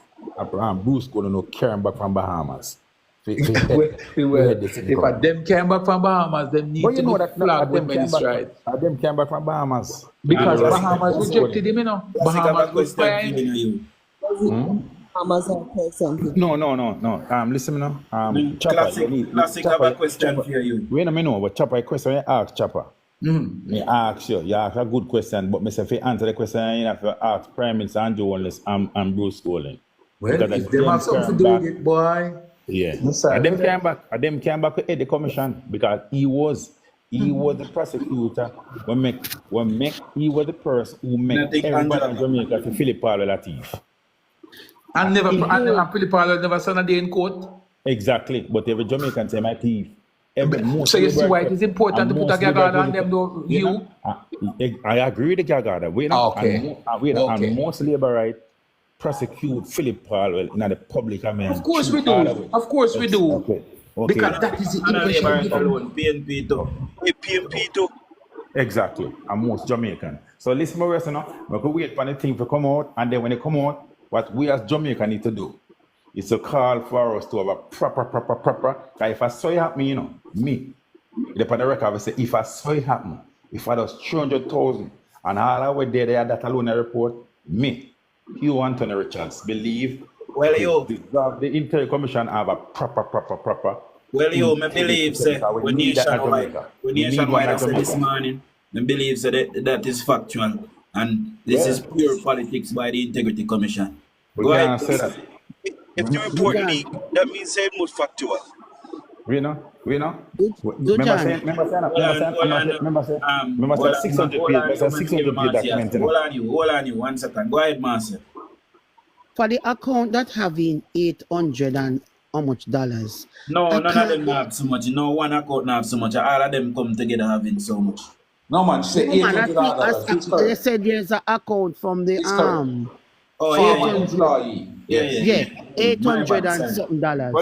S6: Bruce going to carry him back from Bahamas.
S2: Well, if a them came back from Bahamas, them need
S6: But
S2: to
S6: you know
S2: be
S6: that
S2: flagged with ministry, right?
S6: them came back from Bahamas.
S2: Because
S1: And
S2: Bahamas rejected him, you know. Bahamas was fine.
S7: Hamas have question.
S6: No. Listen, no. Chopper.
S1: Classic have a question for you.
S6: Wait a minute, but Chopper, a question you ask Chopper. Me ask you ask a good question, but me say if you answer the question, you have to ask Prime Minister Andrew Wallace and Bruce Golding.
S2: Well,
S6: Because
S2: if them have something to do with it, boy.
S6: Yeah.
S2: Yes, sir.
S6: And them came back with the commission because he was the prosecutor he was the person who made
S1: Nothing
S6: everybody in
S1: Angela.
S6: Jamaica to Philip Paolo Latif.
S2: And Philip Paolo never saw a day in court.
S6: Exactly. But every Jamaican say my thief.
S2: So you see why it is important to put a gag order on them, though, you?
S6: I agree with the gag order.
S2: Okay.
S6: And most labor right prosecute Philip Paolo in the public domain.
S2: Of course we do. Of course we do.
S6: Okay.
S2: Because that is the
S1: And a labor right
S2: impression.
S1: alone. PNP too.
S3: PMP too.
S6: Exactly. And most Jamaican. So listen, my rest now. We could wait for the thing to come out, and then when it come out, what we as Jamaica need to do is to call for us to have a proper. Because if I saw it happen, me, the on the record, I say, if I saw it happen, if I was 300,000, and all I were there, that alone I report, me, you, Anthony Richards, believe
S1: Well, you.
S6: the Interior Commission have a proper.
S1: Well, you, me believe, say,
S6: Because we
S1: when
S6: need that in
S1: nationwide,
S6: Jamaica.
S1: when
S6: We need
S1: nationwide
S6: one
S1: I
S6: in
S1: said this
S6: Jamaica.
S1: morning, me believe say that is factual, and this is pure politics by the Integrity Commission.
S6: We
S1: Go
S6: can't
S1: ahead.
S6: say that.
S3: If the report leak, that means say most factual.
S6: We know. Remember
S4: Dujan.
S6: saying, remember saying 600 page document.
S1: Hold on you, 1 second. Go ahead, Marcel.
S4: For the account that having 800 and how much dollars?
S1: No,
S4: I
S1: none of
S4: can't-
S1: them have so much. No one account have so much. All of them come together having so much.
S2: No, man, she said
S4: No, man, I
S2: $800.
S4: think they said there's an account from the
S2: It's correct.
S1: Oh,
S2: Former
S1: yeah.
S2: employee.
S4: yeah,
S1: My
S4: 800
S1: bad,
S4: and
S1: sir.
S4: something dollars.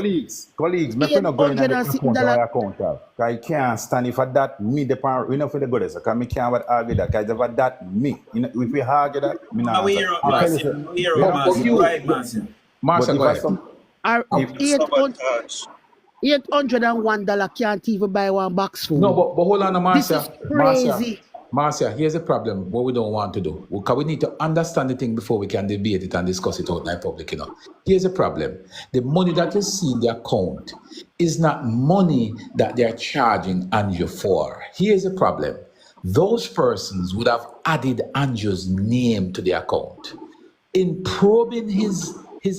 S6: Colleagues, me not going in the
S4: $860
S6: account or account have. I can't stand if that me the power, for the goddess. Because me can't argue that. Because if that me, if we argue that, me not.
S1: We hear up, Marcel. We hear up, Marcel. Go ahead, Marcel.
S2: Marcia, go ahead.
S4: Are
S3: Sabotage.
S4: $801 can't even buy one box food.
S2: No, but hold on, Marcia.
S4: This is crazy.
S2: Marcia, here's the problem. What we don't want to do. Because we need to understand the thing before we can debate it and discuss it out in public, Here's the problem. The money that you see in the account is not money that they're charging Andrew for. Here's the problem. Those persons would have added Andrew's name to the account. In probing his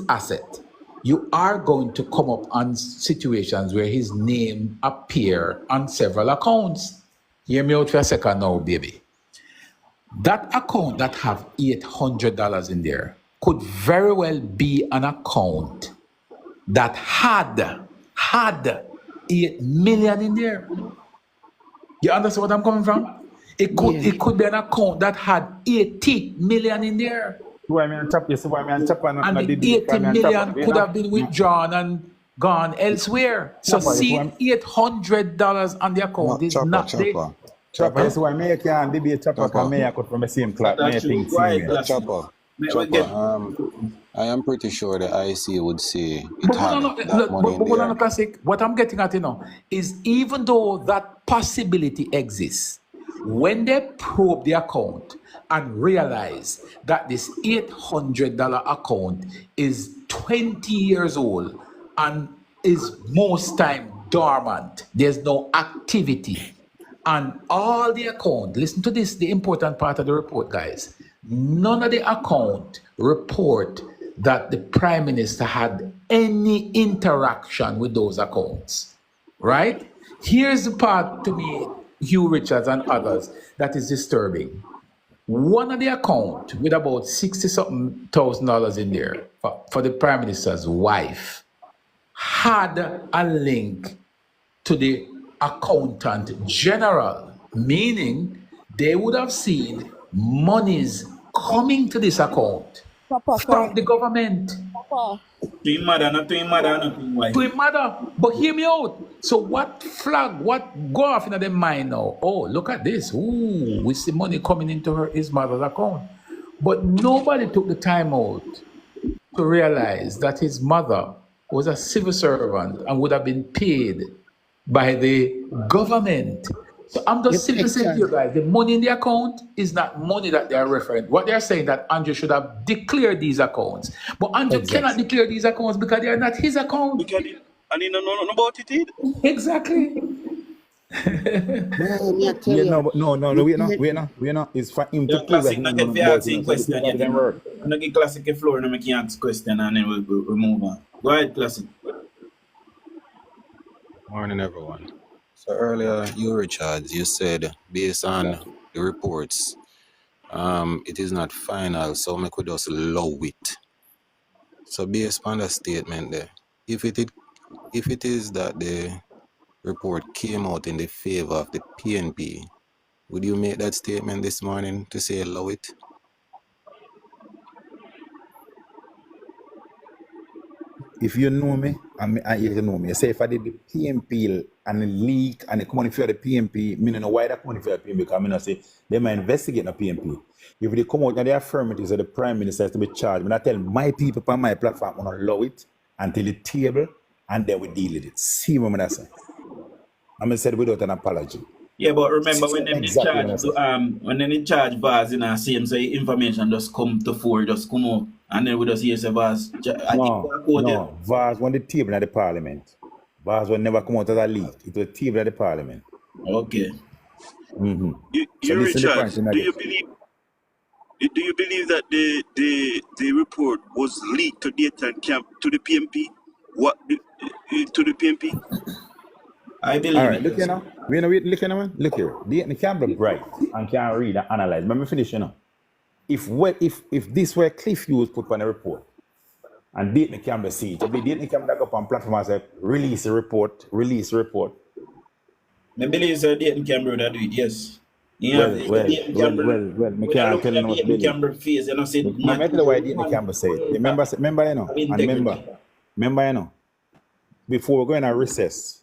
S2: asset, you are going to come up on situations where his name appear on several accounts. Hear me out for a second now, baby. That account that have $800 in there could very well be an account that had 8 million in there. You understand what I'm coming from? It could be an account that had 80 million in there.
S6: Why me and chop? You see why me and chop?
S2: And the 80 million could have been withdrawn and gone elsewhere. So
S6: Chopper,
S2: see,
S6: if
S2: $800 on the account is not there.
S6: Chopper, you see why me can't debate Chopper? Because me I cut from the same cloth. Me
S1: That's
S6: think
S1: true. Go ahead,
S6: same.
S1: Classic.
S7: Chopper.
S1: We
S7: Chopper.
S1: get-
S7: I am pretty sure the IC would say it
S2: But
S7: had
S2: hold on,
S7: that money in
S2: hold on,
S7: there.
S2: Classic. What I'm getting at, is even though that possibility exists, when they probe the account and realize that this $800 account is 20 years old and is most time dormant, there's no activity, and all the account, listen to this, the important part of the report, guys, none of the account report that the Prime Minister had any interaction with those accounts, right? Here's the part to me, Hugh Richards and others, that is disturbing. One of the account with about $60-something thousand in there for the Prime Minister's wife had a link to the accountant general, meaning they would have seen monies coming to this account
S8: Papa,
S2: Stop the government.
S8: Papa.
S1: To him mother, not to him mother, not to him wife.
S2: To him mother. But hear me out. So what flag, what go off in their mind now? Oh, look at this. Ooh, we see money coming into his mother's account. But nobody took the time out to realize that his mother was a civil servant and would have been paid by the government. So I'm just simply saying to you guys, the money in the account is not money that they are referring. What they are saying that Andrew should have declared these accounts. But Andrew cannot declare these accounts because they are not his account.
S3: Because and he don't know about it.
S2: Exactly.
S6: Wait no. It's for him to prove that
S1: Classic,
S6: he
S1: not
S6: knows
S1: get
S6: about
S1: asking
S6: it.
S1: question yet. I'm not give Classic a floor and make you ask question and then we'll move on. Go ahead, Classic.
S7: Morning, everyone. So earlier, you, Richard, you said based on the reports, it is not final, so we could just allow it. So based on the statement there, if it is that the report came out in the favor of the PNP, would you make that statement this morning to say allow it?
S6: If you know me, you know me. Say if I did the PMP and the leak and the come on for the PMP, me know why they come on for the PMP because I say they might investigate the PMP. If they come out and the affirmatives of the Prime Minister has to be charged, I tell my people on my platform to allow it until the table and then we deal with it. See what I say. I said without an apology.
S1: Yeah, but remember when them in charge bars in our same so information just come to fore, just come out. And then we just hear Vaz.
S6: No, Vaz won the table at the parliament. Vaz will never come out as a leak. It was table at the parliament.
S1: Okay.
S6: Mm-hmm.
S3: Richard, do you believe that the report was leaked to data camp to the PMP? What to the PMP?
S1: I believe.
S6: All right, look here now. Look here, man. Look here. The camera bright and can read and analyze. Let me finish, If this were Cliff Hughes put on a report and Dayton Campbell see it, if Dayton Campbell go up on platform and say, release a report.
S1: I believe so Dayton Campbell that do it, yes.
S6: Well, me can't tell you no
S1: Dayton Campbell face, you know, say
S6: no matter why Dayton Campbell say it. Remember, before we're going to recess,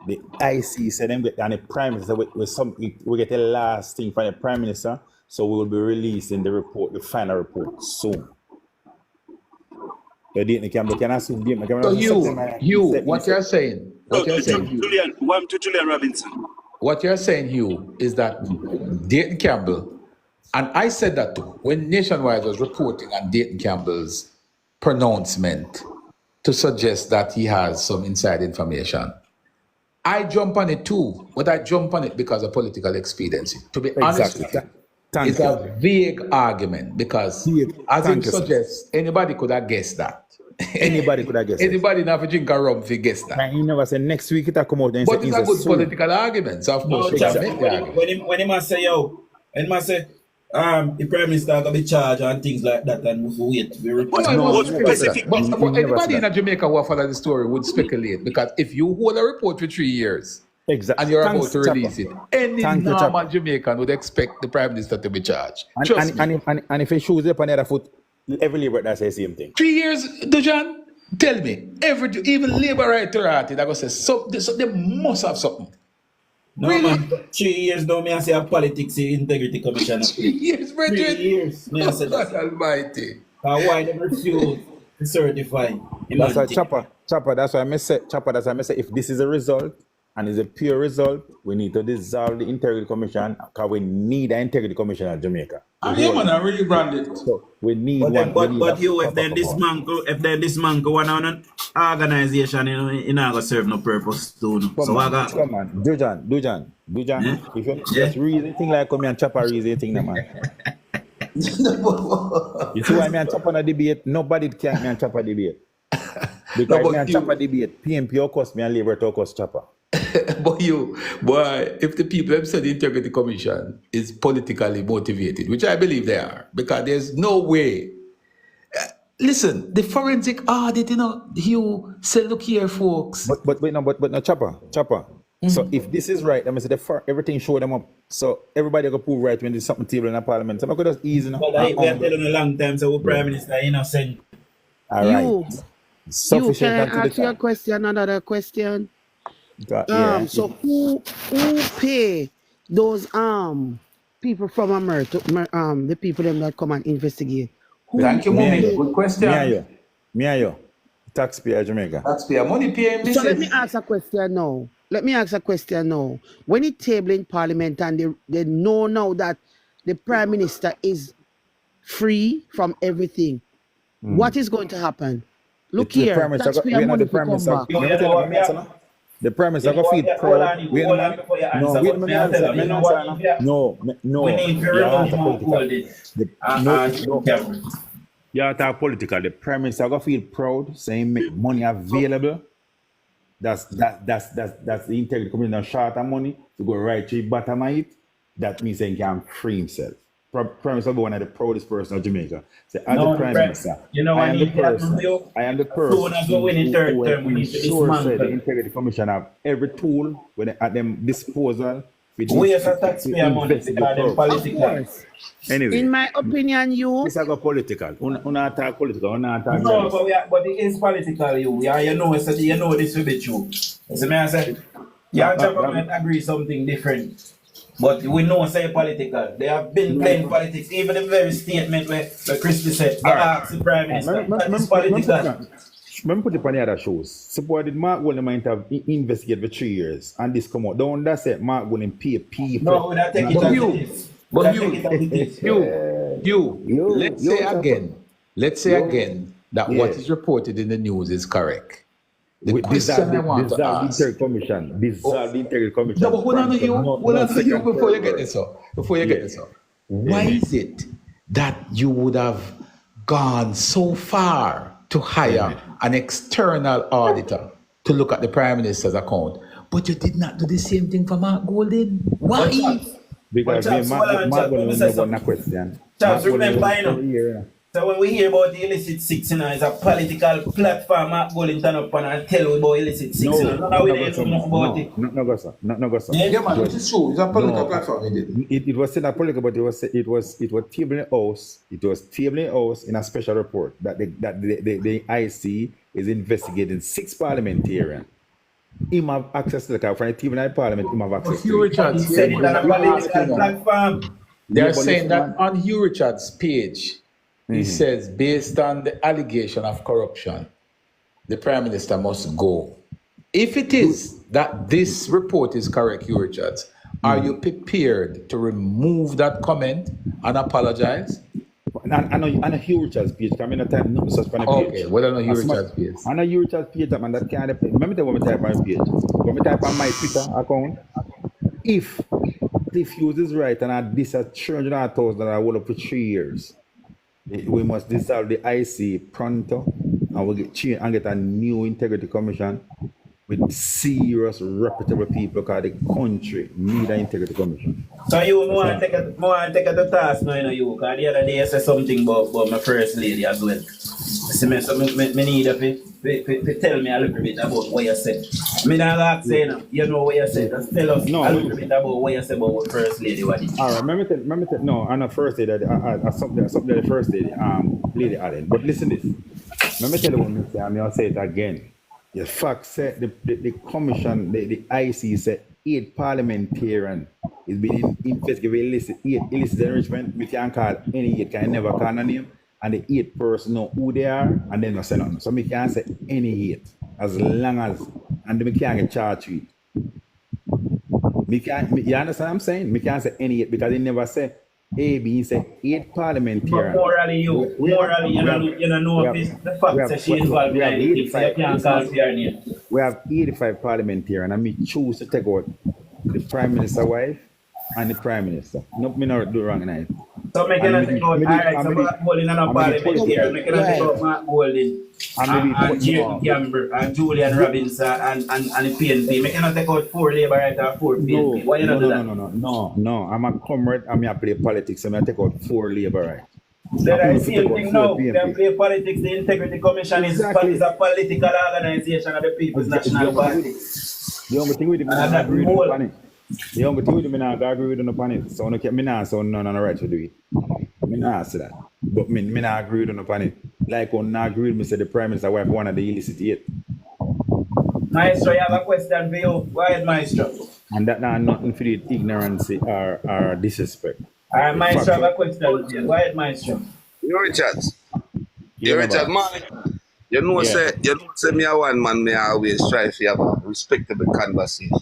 S6: the IC said them get and the Prime Minister we get the last thing from the Prime Minister. So we will be releasing the report, the final report soon. So
S2: what you're saying?
S3: Julian Robinson.
S2: What you're saying, Hugh, is that Dayton Campbell, and I said that too, when Nationwide was reporting on Dayton Campbell's pronouncement to suggest that he has some inside information. I jump on it too, but I jump on it because of political expediency. To be honest with you. It's a vague argument because, as it suggests, anybody could have guessed that.
S6: Anybody could have guessed it.
S2: Anybody not have drink a rum if guess that.
S6: And he never said next week it'll come out.
S2: But it's a good political argument, so of course we can make the argument.
S1: When he must say, the Prime Minister gonna be charged and things like that, and we wait.
S2: But anybody in Jamaica who follow the story would speculate because if you hold a report for 3 years,
S6: exactly.
S2: And you're about to release it, any normal Jamaican would expect the Prime Minister to be charged.
S6: And if he shows up on the other foot, every Labour that says the same thing.
S2: 3 years, DUJON, tell me, even Labour right that go say so they must have something.
S1: No really? Man, 3 years now, me I say a politics integrity commission.
S2: 3 years, brethren.
S1: 3 years, me I say
S2: that. Almighty.
S1: Why they refuse to certify?
S6: That's why Chopper. That's why I say if this is a result and it's a pure result, we need to dissolve the integrity commission because we need an integrity commission in Jamaica.
S2: Yeah, man, I really branded.
S6: So we need
S1: but if then this man go on an organization, you know, go serve no purpose too.
S6: Come on, DUJON. If you just read anything like come and Chopper read anything, man. You see why me and Chopper on a debate? Nobody can me and Chopper debate. Because me and Chopper debate, PMP of course, me and Labour to cost Chopper.
S2: But if the people have said the Integrity Commission is politically motivated, which I believe they are, because there's no way. Listen, the forensic audit, you said, look here, folks.
S6: But no, Chopper. So if this is right, I mean, say everything show them up. So everybody go prove right when there's something table in the parliament. So I could just easy now.
S1: But we have telling a long time, so we Prime Minister innocent.
S6: All right.
S4: You,
S6: Sufficient
S4: can
S6: unto
S4: I
S6: the
S4: ask you a
S6: time.
S4: question, another question?
S6: Yeah.
S4: So who pay those people from America, the people them that come and investigate? Who
S2: Thank you, Mummy.
S4: pay?
S2: Good question.
S6: Me and you. Taxpayer Jamaica.
S2: Taxpayer money paying
S4: So let me
S2: business.
S4: ask a question now. When it table in Parliament and they know now that the Prime Minister is free from everything, what is going to happen? Look
S6: The
S4: here,
S6: Prime Minister
S4: taxpayer money to come back.
S6: The Prime Minister go feed proud. No, wait a minute. No.
S1: We need to remove Mark Golding.
S6: You talk political. The Prime Minister go feel proud, saying make money available. That's the integrity coming down short of money to go right to the bottom of it. That means he can free himself. Prime Minister be one of the proudest person of Jamaica. Say, as the Prime Minister, I am the person who will ensure say the Integrity Commission have every tool when at them disposal.
S1: We as a taxpayer money because them political.
S6: Anyway,
S4: In my opinion,
S6: this is go political. Una talk political. Una talk.
S1: No, but it is political, you know this will be true. So me I say, government agree something different. But we know say political. They have been playing politics. Even the very statement where Christie said, ask the Prime Minister, that is political.
S6: Let me put it on the other shows. Suppose did Mark Golding might have investigated for 3 years and this come out. Don't that say Mark Golding pay people?
S1: No, we don't take it as it is.
S2: But let's say again that what is reported in the news is correct. The question I want to ask.
S6: Dissolve the Integrity Commission.
S2: No, but hold on to you before you get this up. Why is it that you would have gone so far to hire an external auditor to look at the Prime Minister's account, but you did not do the same thing for Mark Golding? Why?
S6: Because Mark Golding never won a question.
S1: Charles, remember, you know. So when we hear about the illicit six, you know, it's a political platform. Mark Golding turn up and tell we about illicit six. No, we didn't know about it.
S6: No, go sir.
S2: Yeah, man, it is true. It's a political platform.
S6: It was still a political, but it was table in house. It was table in house in a special report that the IC is investigating 6 parliamentarians. Him have access to the car from the table in Parliament. Him have access to it.
S1: He said it on a political platform.
S2: They're saying that on Hugh Richards' page, he says, based on the allegation of corruption, the Prime Minister must go. If it is that this report is correct, Hugh Richards, are you prepared to remove that comment and apologize?
S6: I know Hugh Richards' page. I mean, time not such kind of page.
S2: Okay, well, I know Hugh Richards' page.
S6: I know Hugh Richards' page, man. That can't happen. Let me tell you what I type on page. When I type on my Twitter account, if Cliff Hughes is right and I this at $300,000 that I hold up for 3 years, we must dissolve the IC pronto and we'll get a new integrity commission with serious, reputable people because the country need an integrity commission.
S1: So you want to take a task now, you know, you, because the other day I said something about my first lady as well. So me need to tell me a little bit about what you said. Me not ask you know, you know what you said. Just tell us a little bit about what you said about what first lady what it is.
S6: All right, remember no, on the first lady, something the first lady, Lady Allen. But listen this. Let me tell you what me say, and I'll say it again. The fact said the commission, the IC said 8 parliamentarians is being investigated 8 illicit enrichment. We can't call any 8, can never call a name. And the 8 person know who they are and then no say nothing. So we can't say any 8 as long as and we can't get charged with it. You understand what I'm saying? We can't say any 8 because they never say A, B, say 8 parliamentarians.
S1: But morally, you don't know if the fact that she involved in anything, so you can't call her name.
S6: We have 85 parliamentarians and we choose to take out the Prime Minister's wife and the Prime Minister. No, me not do wrong tonight.
S1: So me cannot take out, alright, so Mark Golding and a parliamentarian. Me cannot take out Mark Golding and Jane Gamber and Julian Robinson and the PNP. Me cannot take out 4 Labour right or 4 PNP. Why you not do that?
S6: No. I'm a comrade and I play politics so I take out 4 Labour right.
S1: They're the same thing now. They play politics. The Integrity Commission is a political organization of the People's National Party.
S6: The only thing with him, I
S1: And
S6: not
S1: that
S6: agree with him
S1: whole
S6: upon it. The only thing with him, I not agree with him upon it. So me not so none on the right to do it. Me not say that. But me not agree with him upon it. Like on not agree with me say the Prime Minister wife one of the illicit yet.
S1: Maestro, you have a question for you. Go ahead, Maestro.
S6: And that not nothing for the ignorance or disrespect.
S1: All right,
S6: The
S1: Maestro,
S6: fact
S1: have a question for you. Go ahead, Maestro.
S8: You Richards.
S6: yeah,
S8: You Richard,
S6: boss.
S8: man. You know
S6: Yeah.
S8: say me a one man, me always try to have a respectable conversation.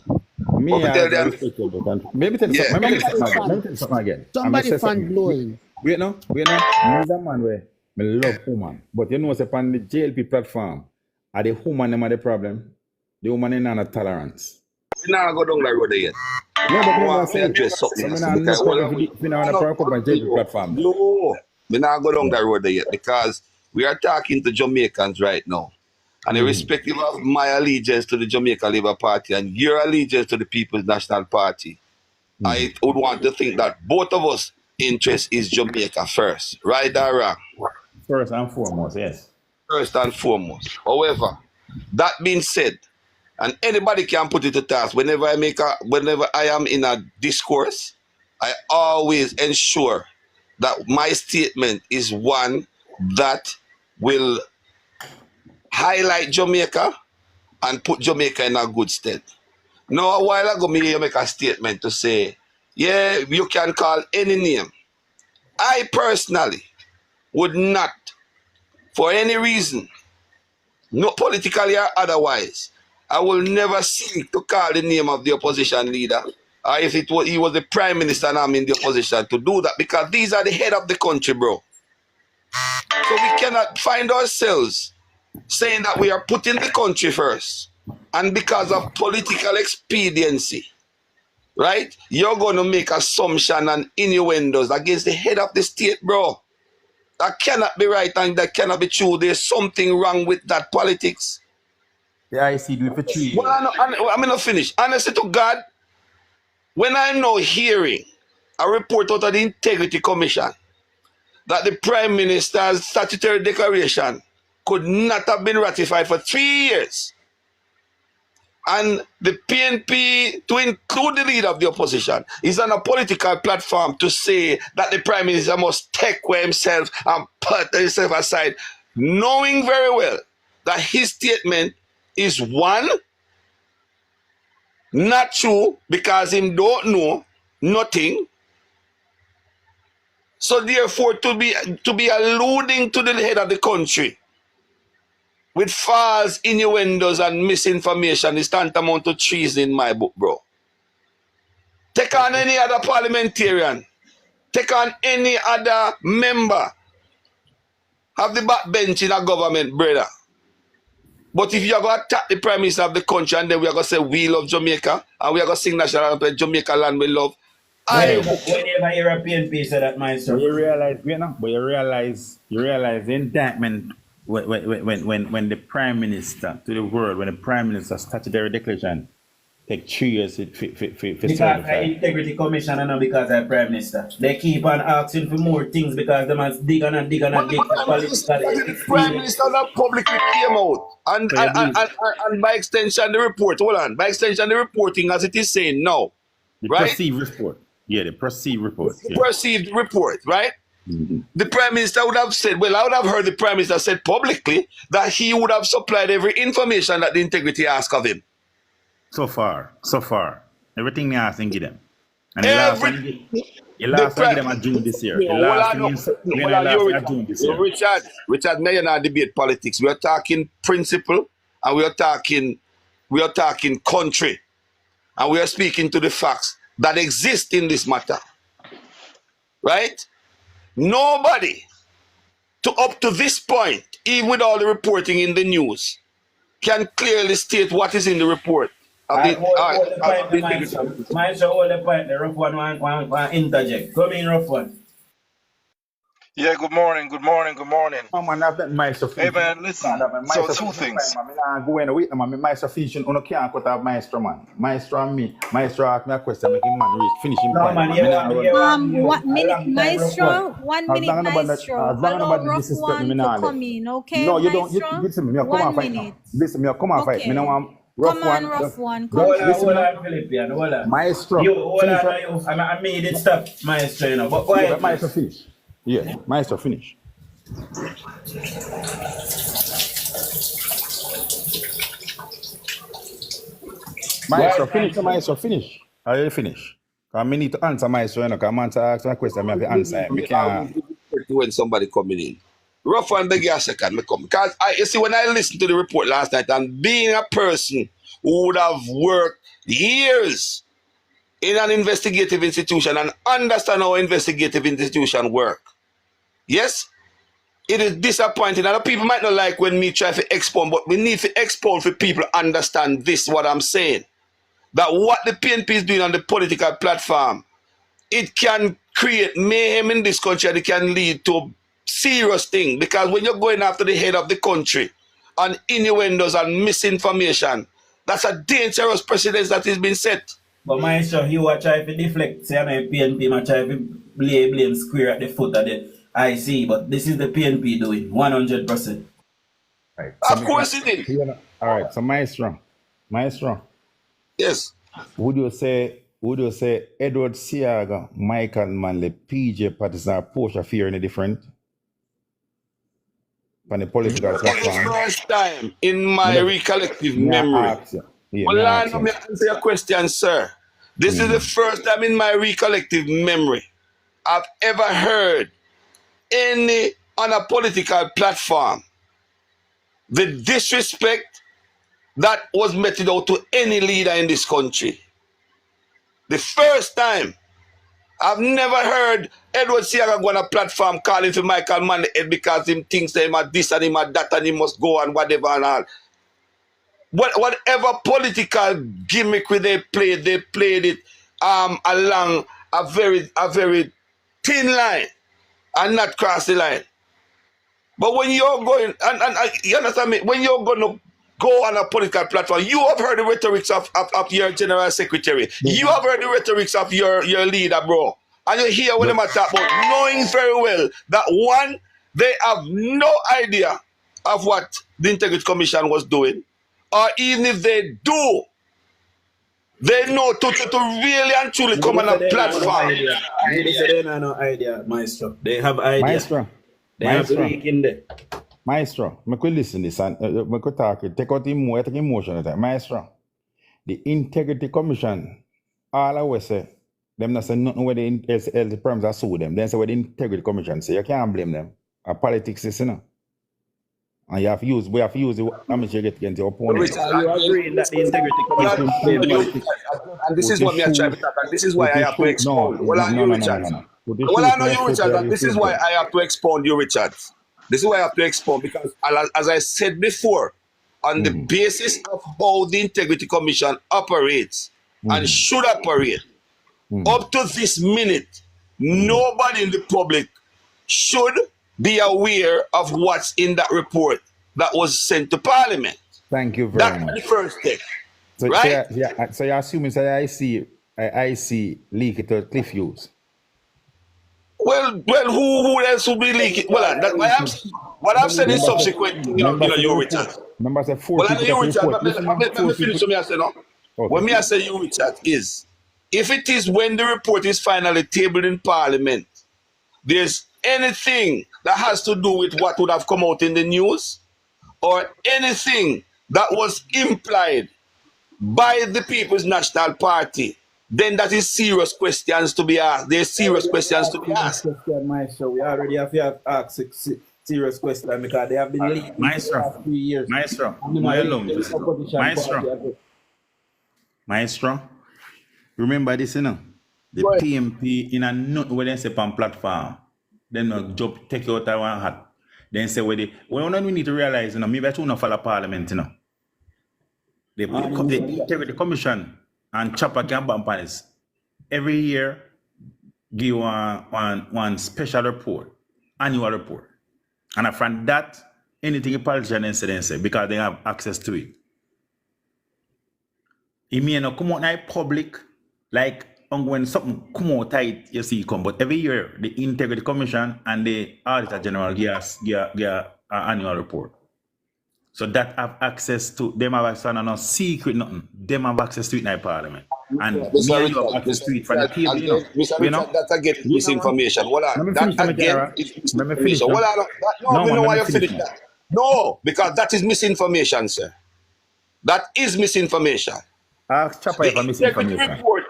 S6: Me
S8: But me tell
S6: as a
S8: them,
S6: respectable country. Maybe tell you
S8: yeah,
S6: something. Maybe tell you
S4: Somebody
S6: something again.
S4: fan,
S6: Let me tell you something again. I'm
S4: somebody
S6: say
S4: fan
S6: something.
S4: blowing.
S6: Wait no. Me is a man where me love woman. But you know say on the JLP platform, are the woman them are the problem? The woman in not tolerance.
S8: we not go down that road yet.
S6: No, but
S8: I
S6: me not
S8: want me
S6: say it.
S8: address
S6: So
S8: something
S6: me
S8: else
S6: not no
S8: because
S6: problem if you not want to on JLP platform.
S8: no, we not go down that road yet because we are talking to Jamaicans right now. And irrespective of my allegiance to the Jamaica Labour Party and your allegiance to the People's National Party, I would want to think that both of us' interest is Jamaica first, right or wrong?
S6: First and foremost, yes.
S8: First and foremost. However, that being said, and anybody can put it to task, whenever I am in a discourse, I always ensure that my statement is one that will highlight Jamaica and put Jamaica in a good stead. Now, a while ago, me make a statement to say, yeah, you can call any name. I personally would not, for any reason, no politically or otherwise, I will never seek to call the name of the opposition leader, or if he was the prime minister and I'm in the opposition, to do that, because these are the head of the country, bro. So we cannot find ourselves saying that we are putting the country first, and because of political expediency, right, you're going to make assumption and innuendos against the head of the state, bro. That cannot be right and that cannot be true. There's something wrong with that politics.
S6: Yeah, I see do it for 3 years.
S8: Well, I'm not finished. Honestly to God, when I'm now hearing a report out of the Integrity Commission that the Prime Minister's statutory declaration could not have been ratified for 3 years, and the PNP, to include the leader of the opposition, is on a political platform to say that the Prime Minister must take away himself and put himself aside, knowing very well that his statement is one, not true, because him don't know nothing. So therefore, to be alluding to the head of the country with false innuendos and misinformation is tantamount to treason in my book, bro. Take on any other parliamentarian. Take on any other member of the backbench in a government, brother. But if you're going to attack the Prime Minister of the country and then we are going to say we love Jamaica and we are going to sing national anthem, Jamaica land we love,
S1: Whenever European piece of that, Maestro.
S6: But you realize the indictment when the Prime Minister to the world, when the Prime Minister statutory declaration take 3 years for
S1: Because
S6: certify.
S1: the Integrity Commission and not because of the Prime Minister. They keep on asking for more things because they must dig and dig and dig for political
S8: the Prime Minister that publicly came out and by extension the report, hold on, by extension the reporting as it is saying now,
S6: The
S8: right?
S6: perceived report. Yeah, the perceived report. Yeah.
S8: Perceived report, right? The Prime Minister would have said, well, I would have heard the Prime Minister said publicly that he would have supplied every information that the Integrity asked of him.
S6: So far. Everything they ask and give them. And the
S8: Every-
S6: last one
S8: Prime-
S6: give them a June this year. The
S8: No,
S6: last
S8: well,
S6: one June this year.
S8: Richard, now you're not debate politics. We are talking principle and we are talking country. And we are speaking to the facts that exist in this matter. Right? Nobody up to this point, even with all the reporting in the news, can clearly state what is in the report.
S1: Maestro, hold the point. The rough one interject. Come in, rough one.
S9: Yeah, good morning.
S6: Oh man, I've done my
S9: Hey
S6: sufficient.
S9: man, listen. So two things.
S6: I'm not going away. My sufficient. You can't cut off Maestro man. Maestro and me. Maestro ask me a question, make him man reach finishing
S1: No,
S6: point.
S1: man,
S10: What minute, Maestro? 1 minute, Maestro. Allow rough one to come in, okay,
S6: No, you don't.
S10: Maestro?
S6: Listen to me. Come
S10: 1
S6: on, fight now.
S10: minute.
S6: Listen, me come on, fight.
S10: Okay.
S6: Me no want.
S10: Come on,
S6: Just
S10: rough one.
S1: Hold
S10: Come
S1: on,
S10: through.
S1: hold on, Philippian, hold on.
S6: Maestro.
S1: You, hold
S6: Finish
S1: on,
S6: what?
S1: you. I made it stop, Maestro, you know. But
S6: Yeah,
S1: quiet,
S6: but Maestro
S1: please.
S6: finish. Yeah, Maestro finish. Maestro finish. Maestro finish. Are you finish? I need to answer Maestro, you know, because I'm answer a question, I have to answer. I can't.
S8: When somebody coming in. Rough and beg you a second, me come. Because you see, when I listened to the report last night, and being a person who would have worked years in an investigative institution and understand how investigative institution work, yes, it is disappointing. And people might not like when me try to expound, but we need to expound for people to understand this, what I'm saying. That what the PNP is doing on the political platform, it can create mayhem in this country and it can lead to serious thing. Because when you're going after the head of the country on innuendos and misinformation, that's a dangerous precedent that is being set.
S1: But Maestro, you are trying to deflect, say, I'm a PNP, I'm trying to blame square at the foot of the IC, but this is the PNP doing, 100%.
S6: Right.
S8: Of course it is.
S6: All right, so Maestro.
S8: Yes.
S6: Would you say Edward Siaga, Michael Manley, PJ Patterson, Portia Fear any different? From the political
S8: For the first time in my recollective memory. Well, let me answer your question, sir. This is the first time in my recollective memory I've ever heard any on a political platform the disrespect that was meted out to any leader in this country. The first time. I've never heard Edward Siaga go on a platform calling for Michael Mann because him thinks that him a this and him a that and he must go and whatever and all. Whatever political gimmick they played it along a very thin line and not cross the line. But when you're going, and you understand me, when you're going to go on a political platform, you have heard the rhetorics of your general secretary. You have heard the rhetorics of your leader, bro. And you hear what they talk about, knowing very well that one, they have no idea of what the Integrity Commission was doing. Or even if they do, they know to really and truly come on a platform.
S1: They have no idea, Maestro. They have idea.
S6: Maestro.
S1: They have leak in there.
S6: Maestro, I could listen to this and I could talk, take out emotion at that. Maestro, the Integrity Commission, all I always say, them not say nothing where the firms are sue them. Then say what the Integrity Commission say, you can't blame them. A politics is, you know. And we have to use the amateur get against your opponent.
S1: Are you agreeing that the Integrity Commission
S8: and this is what me are trying to talk, and this is why I have to expound. Well, I know you, Richard, and this is why I have to expound you, Richard. This is why I have to expound, because as I said before, on the basis of how the Integrity Commission operates and should operate, up to this minute, nobody in the public should be aware of what's in that report that was sent to Parliament.
S6: Thank you very much.
S8: That's the first step,
S6: so,
S8: right?
S6: So you're assuming that I see leak it to Cliff Hughes.
S8: Well, who else would be leaking? Well, what I've said is subsequent, you, Richard.
S6: Remember, I said 4
S8: well, you, Richard, let me finish what I say now.
S6: Okay.
S8: What I say, you, Richard, is if it is when the report is finally tabled in Parliament, there's anything that has to do with what would have come out in the news or anything that was implied by the People's National Party, then that is serious questions to be asked. There's serious questions to be asked.
S1: Maestro, we already have to ask serious questions because they have been leaked
S6: Maestro,
S1: 3 years.
S6: Maestro, remember this, you know? The PMP in a note where they say on platform, then no job take you out of one hat. Then say we need to realize, you know, maybe I should not follow Parliament, you know. The Integrity Commission and Chopper can bump on this. Every year, give one special report, annual report. And from that, anything a politician say, because they have access to it. It may not come out in public, like when something come out tight, you see it come. But every year, the Integrity Commission and the Auditor General give an annual report. So that have access to, them have access to no secret nothing. Them have access to it in the parliament. And
S8: Mr.
S6: me and you have
S8: Richard,
S6: access to it from the
S8: Mr.
S6: table, you know.
S8: Mr.
S6: You know?
S8: Richard, that again is misinformation. Hold
S6: Let
S8: on.
S6: me
S8: That
S6: finish,
S8: again
S6: Tara.
S8: is
S6: Let me finish.
S8: misinformation. Hold on. No, we
S6: man,
S8: know
S6: let
S8: why
S6: me
S8: you
S6: finish,
S8: finish
S6: man.
S8: that. No, because that is misinformation, sir. That is misinformation.
S6: Ask Chopper
S8: The
S6: if I'm
S8: integrity
S6: misinformation.
S8: report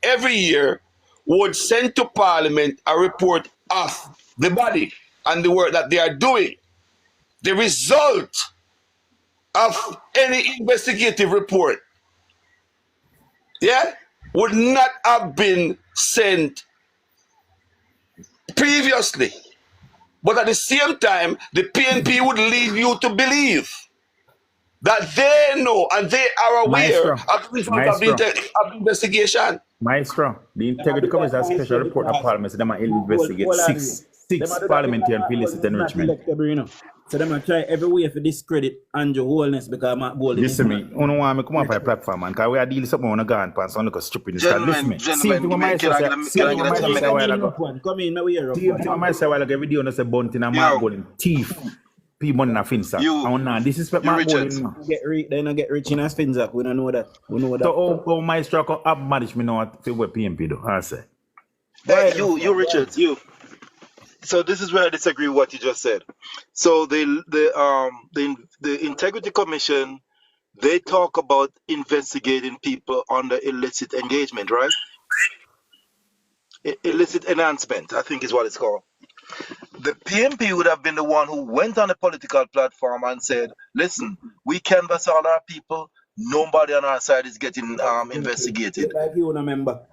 S8: every year would send to Parliament a report of the body and the work that they are doing. The result of any investigative report, yeah, would not have been sent previously. But at the same time, the PNP would lead you to believe that they know and they are aware
S6: Maestro.
S8: of the result of
S6: Maestro.
S8: the investigation.
S6: Maestro. The Integrity Commission has a special report of Parliament. So they might investigate six parliamentarian for illicit enrichment.
S1: So them try every way for discredit Andrew Holness because Mark Golding is
S6: Listen me, you don't want me come up on a platform, man, because we are dealing with something on a gun pan, so look at stupidness. Listen me, same thing with myself a while ago.
S1: Come in, we hear
S6: Same thing with myself a while ago, every day on say bunting and Mark Golding, thief, people in a Finsack. And now, this is what Mark Golding.
S1: They don't get rich in a Finsack, we don't know that. We know that.
S6: So how my struck up manage me now for what PMP do, I say.
S9: Hey, you, Richards, you. So this is where I disagree with what you just said. So the Integrity Commission, they talk about investigating people under illicit engagement, right? Illicit enhancement, I think is what it's called. The PMP would have been the one who went on a political platform and said, listen, we canvass all our people, nobody on our side is getting investigated.
S1: Like you remember.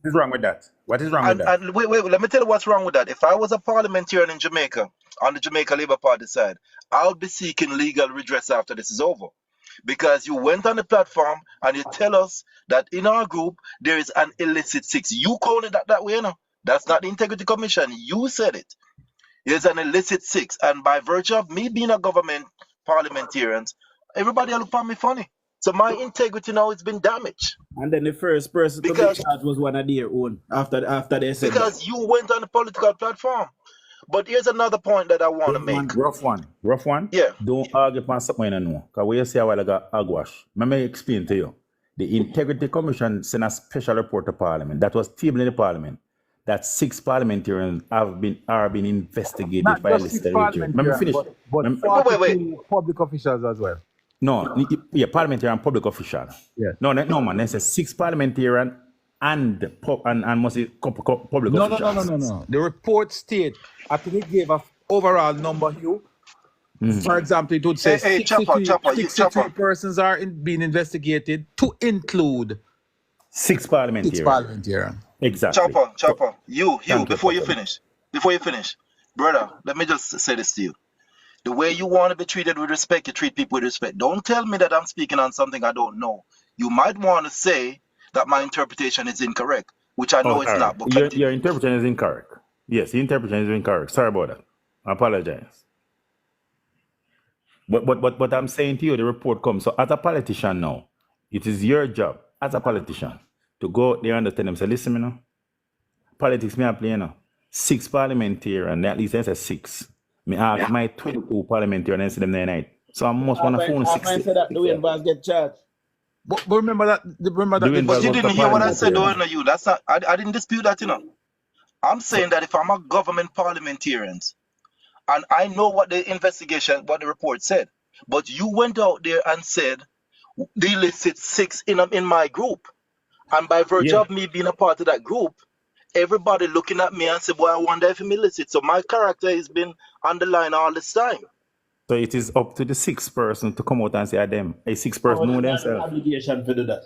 S6: What is wrong with that? What is wrong with that?
S9: And wait, let me tell you what's wrong with that. If I was a parliamentarian in Jamaica, on the Jamaica Labour Party side, I'll be seeking legal redress after this is over. Because you went on the platform and you tell us that in our group, there is an illicit six. You call it that way, you know? That's not the Integrity Commission. You said it. There's an illicit six. And by virtue of me being a government parliamentarian, everybody look for me funny. So my integrity now has been damaged.
S1: And then the first person to be charged was one of their own after they said
S9: because
S1: that.
S9: You went on the political platform. But here's another point that I want to make.
S6: Rough one.
S9: Yeah.
S6: Don't argue about something you know. Because we say a while ago, agwash. Let me explain to you. The Integrity Commission sent a special report to Parliament that was tabled in the Parliament that 6 parliamentarians are being investigated by illicit enrichment. Let me finish.
S11: But 42 public officials as well.
S6: No, yeah, parliamentarian and public official.
S11: Yeah.
S6: No, man. There's a 6 parliamentarian and must say public officials.
S11: No. The report state, I think it gave an overall number here. For example, it would say 63 persons are being investigated to include
S6: 6 parliamentarians. Exactly.
S9: Chopper, you, before you finish, brother, let me just say this to you. The way you want to be treated with respect, you treat people with respect. Don't tell me that I'm speaking on something I don't know. You might want to say that my interpretation is incorrect, which I know it's not. But
S6: your interpretation is incorrect. Yes, the interpretation is incorrect. Sorry about that. I apologize. But I'm saying to you, the report comes. So as a politician now, it is your job as a politician to go out there and tell them, say, listen, you know, politics me I play, you know. 6 parliamentarians, at least there's 6. Me ask my 22 parliamentarians and see them there night. So I must want to phone 6.
S1: I said that the Dwayne get charged.
S11: But remember that.
S9: But you didn't hear what I said, though, you. That's not. I didn't dispute that, you know. I'm saying that if I'm a government parliamentarian and I know what the investigation, what the report said, but you went out there and said they listed 6 in my group, and by virtue of me being a part of that group, everybody looking at me and say, "Boy, I wonder if I'm illicit." So my character has been underlined all this time.
S6: So it is up to the 6th person to come out and say, them. A 6th person know themselves.
S1: Obligation to do that.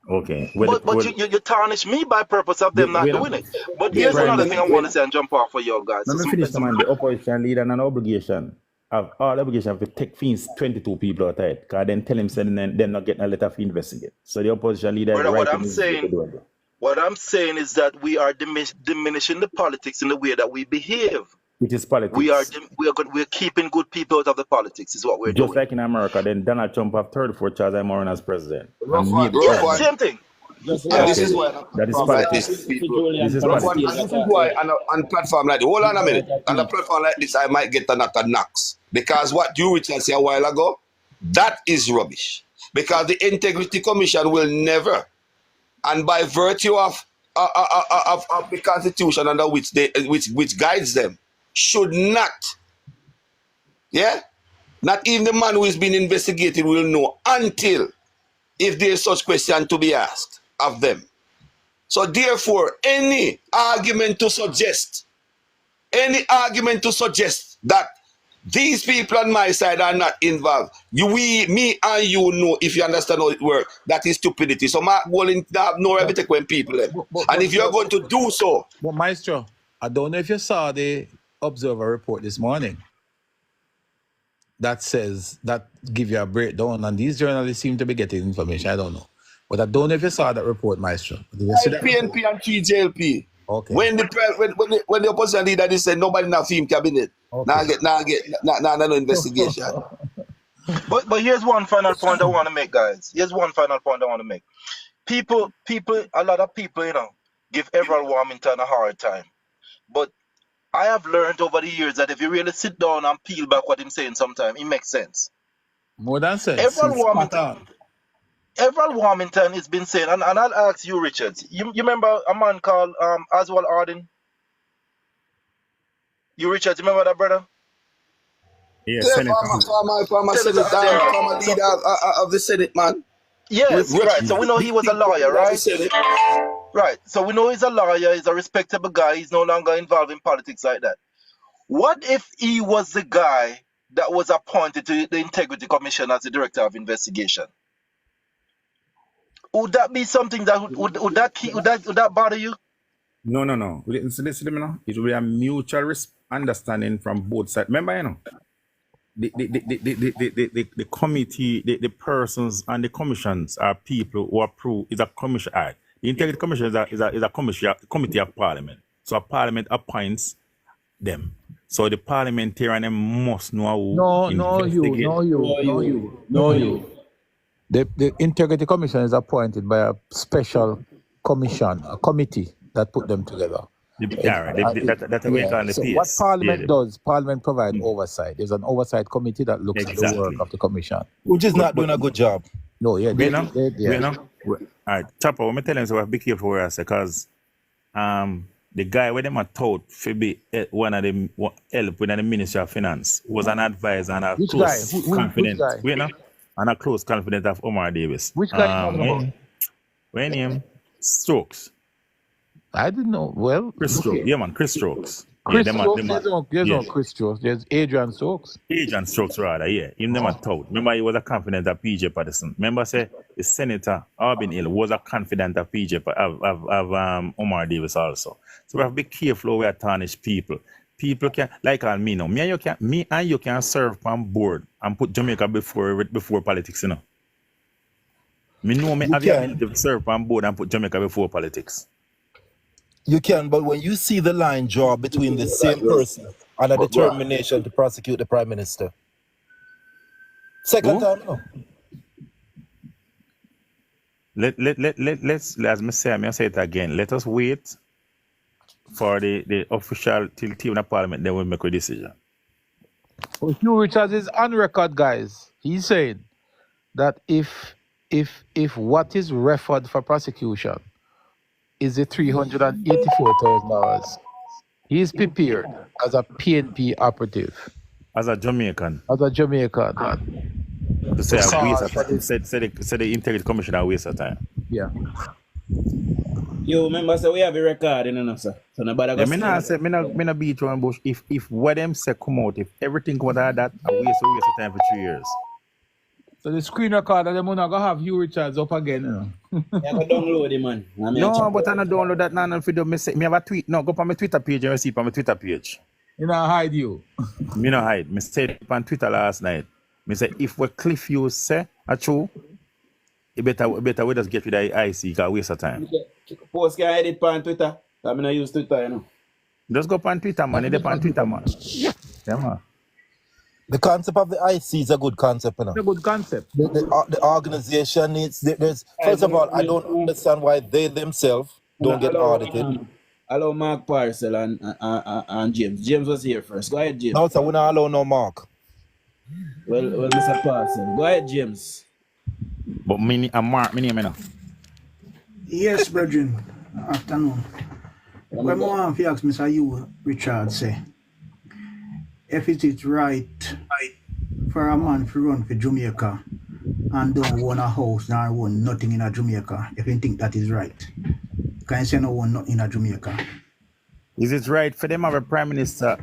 S6: Okay.
S9: But you tarnish me by purpose of them not doing it. But here's another thing I want to say and jump off for you guys.
S6: Let me finish, man. The opposition leader and an obligation. Have all obligation to take things 22 people out of it. Because then tell him they're not getting a letter to investigate. So the opposition leader
S9: is right. What I'm saying is that we are diminishing the politics in the way that we behave.
S6: It is politics.
S9: We're keeping good people out of the politics, is what we're doing.
S6: Just like in America, then Donald Trump have 34 charges and more as president.
S9: Same thing.
S8: And this is why on a
S6: That is
S8: platform like
S6: politics.
S8: this, people.
S6: This is
S8: And
S6: politics.
S8: this is why on a platform like this, hold on a minute. On a platform like this, I might get a lot of knocks. Because what you Richard said a while ago, that is rubbish. Because the Integrity Commission will never, and by virtue of the Constitution under which which guides them, should not, not even the man who is being investigated will know until if there is such question to be asked of them. So therefore, any argument to suggest that these people on my side are not involved, me and you know, if you understand how it works, that is stupidity. So Mark Golden have no right to take when people in. And if you're going to do so.
S11: But Maestro, I don't know if you saw the Observer report this morning that give you a breakdown, and these journalists seem to be getting information. I don't know. But I don't know if you saw that report, Maestro. Did you see that?
S8: PNP and TJLP.
S11: Okay.
S8: When the opposition leader they said nobody in the film cabinet.
S11: Okay.
S8: Now no investigation.
S9: But here's one final point I want to make, guys. Here's one final point I want to make. People, a lot of people, give Everald Warmington a hard time. But I have learned over the years that if you really sit down and peel back what he's saying sometimes, it makes sense.
S11: More than sense.
S9: Everald Warmington has been saying, and I'll ask you, Richards, you remember a man called Oswald Arden? You, Richards, remember that, brother?
S6: Yeah,
S8: Former leader of the Senate, man.
S9: Yes, right. So we know he was a lawyer, right? Right. So we know he's a lawyer, he's a respectable guy, he's no longer involved in politics like that. What if he was the guy that was appointed to the Integrity Commission as the Director of Investigation? Would that be something that would that bother you?
S6: No. Listen, it will be a mutual understanding from both sides. Remember, the committee, the persons and the commissions are people who approve. Is a commission. The Integrity Commission is a committee of Parliament. So a Parliament appoints them. So the parliamentarian must know who.
S11: No, you. The Integrity Commission is appointed by a special commission, a committee that put them together.
S6: That's the way it on the
S11: So
S6: PS.
S11: what Parliament does, Parliament provides oversight. There's an oversight committee that looks at the work of the commission.
S9: Which is not doing a good job.
S11: No, yeah.
S6: All right, Chopper, let me tell you, so be careful where I say, because the guy where them are told to be one of them help with the Ministry of Finance was an advisor and a close confidant.
S11: Which guy?
S6: And a close confidant of Omar Davis.
S11: Which guy?
S6: When him Strokes.
S11: I didn't know. Well,
S6: Chris Strokes. Yeah, man, Chris Strokes.
S11: There's no Chris Strokes. There's Adrian Strokes.
S6: Adrian Strokes, rather, yeah. Him never told. Remember, he was a confidant of PJ Patterson. Remember, say the Senator Albin Hill was a confidant of of Omar Davis also. So we have to be careful how we tarnish people. People can, like me now, me and you can serve on board and put Jamaica before politics, Me know me have the ability to serve on board and put Jamaica before politics.
S9: You can, but when you see the line draw between the same person and a determination to prosecute the Prime Minister. Second time, no.
S6: Let's, as me say it again, let us wait for the official till the Parliament, then we'll make a decision.
S11: Well, Hugh Richards is on record, guys. He's saying that if what is referred for prosecution is the $384,000, he is prepared as a PNP operative.
S6: As a Jamaican.
S11: To say
S6: a waste of time. Say the Integrity Commissioner waste of time.
S11: Yeah.
S1: You remember, so we have a record, sir. So nobody
S6: go. Me not beat one bush. If what them say come out, if everything come out of that, I waste of time for 3 years.
S11: So the screen recorder, them not gonna have Hugh Richards up again,
S1: You have to download it, man.
S6: No, but I don't download that now. If you don't me have a tweet. No, go on my Twitter page and see on my Twitter page.
S11: You know, hide you.
S6: Me no hide. Me said it on Twitter last night. Me say if what Cliff you say are true, it better we just get rid of the IC because waste of time.
S1: Post can edit on Twitter. I'm not use Twitter,
S6: Just go on Twitter, man. It's on Twitter, man. Yeah, man.
S12: The concept of the IC is a good concept, you know.
S11: It's a good concept.
S12: The organization needs. There's first of all, I don't understand why they themselves don't get audited.
S1: Allow Mark Parcel and James. James was here first. Go ahead, James.
S12: No, sir, we not allow no Mark.
S1: Well, Mr. Parcel. Go ahead, James.
S6: But Mark, me name, you know.
S13: Yes, brethren. Afternoon. When I want to ask Mr. You, Richard, say, if it is right for a man to run for Jamaica and don't own a house nor own nothing in a Jamaica, if you think that is right, can you say no one nothing in a Jamaica?
S6: Is it right for them to have a prime minister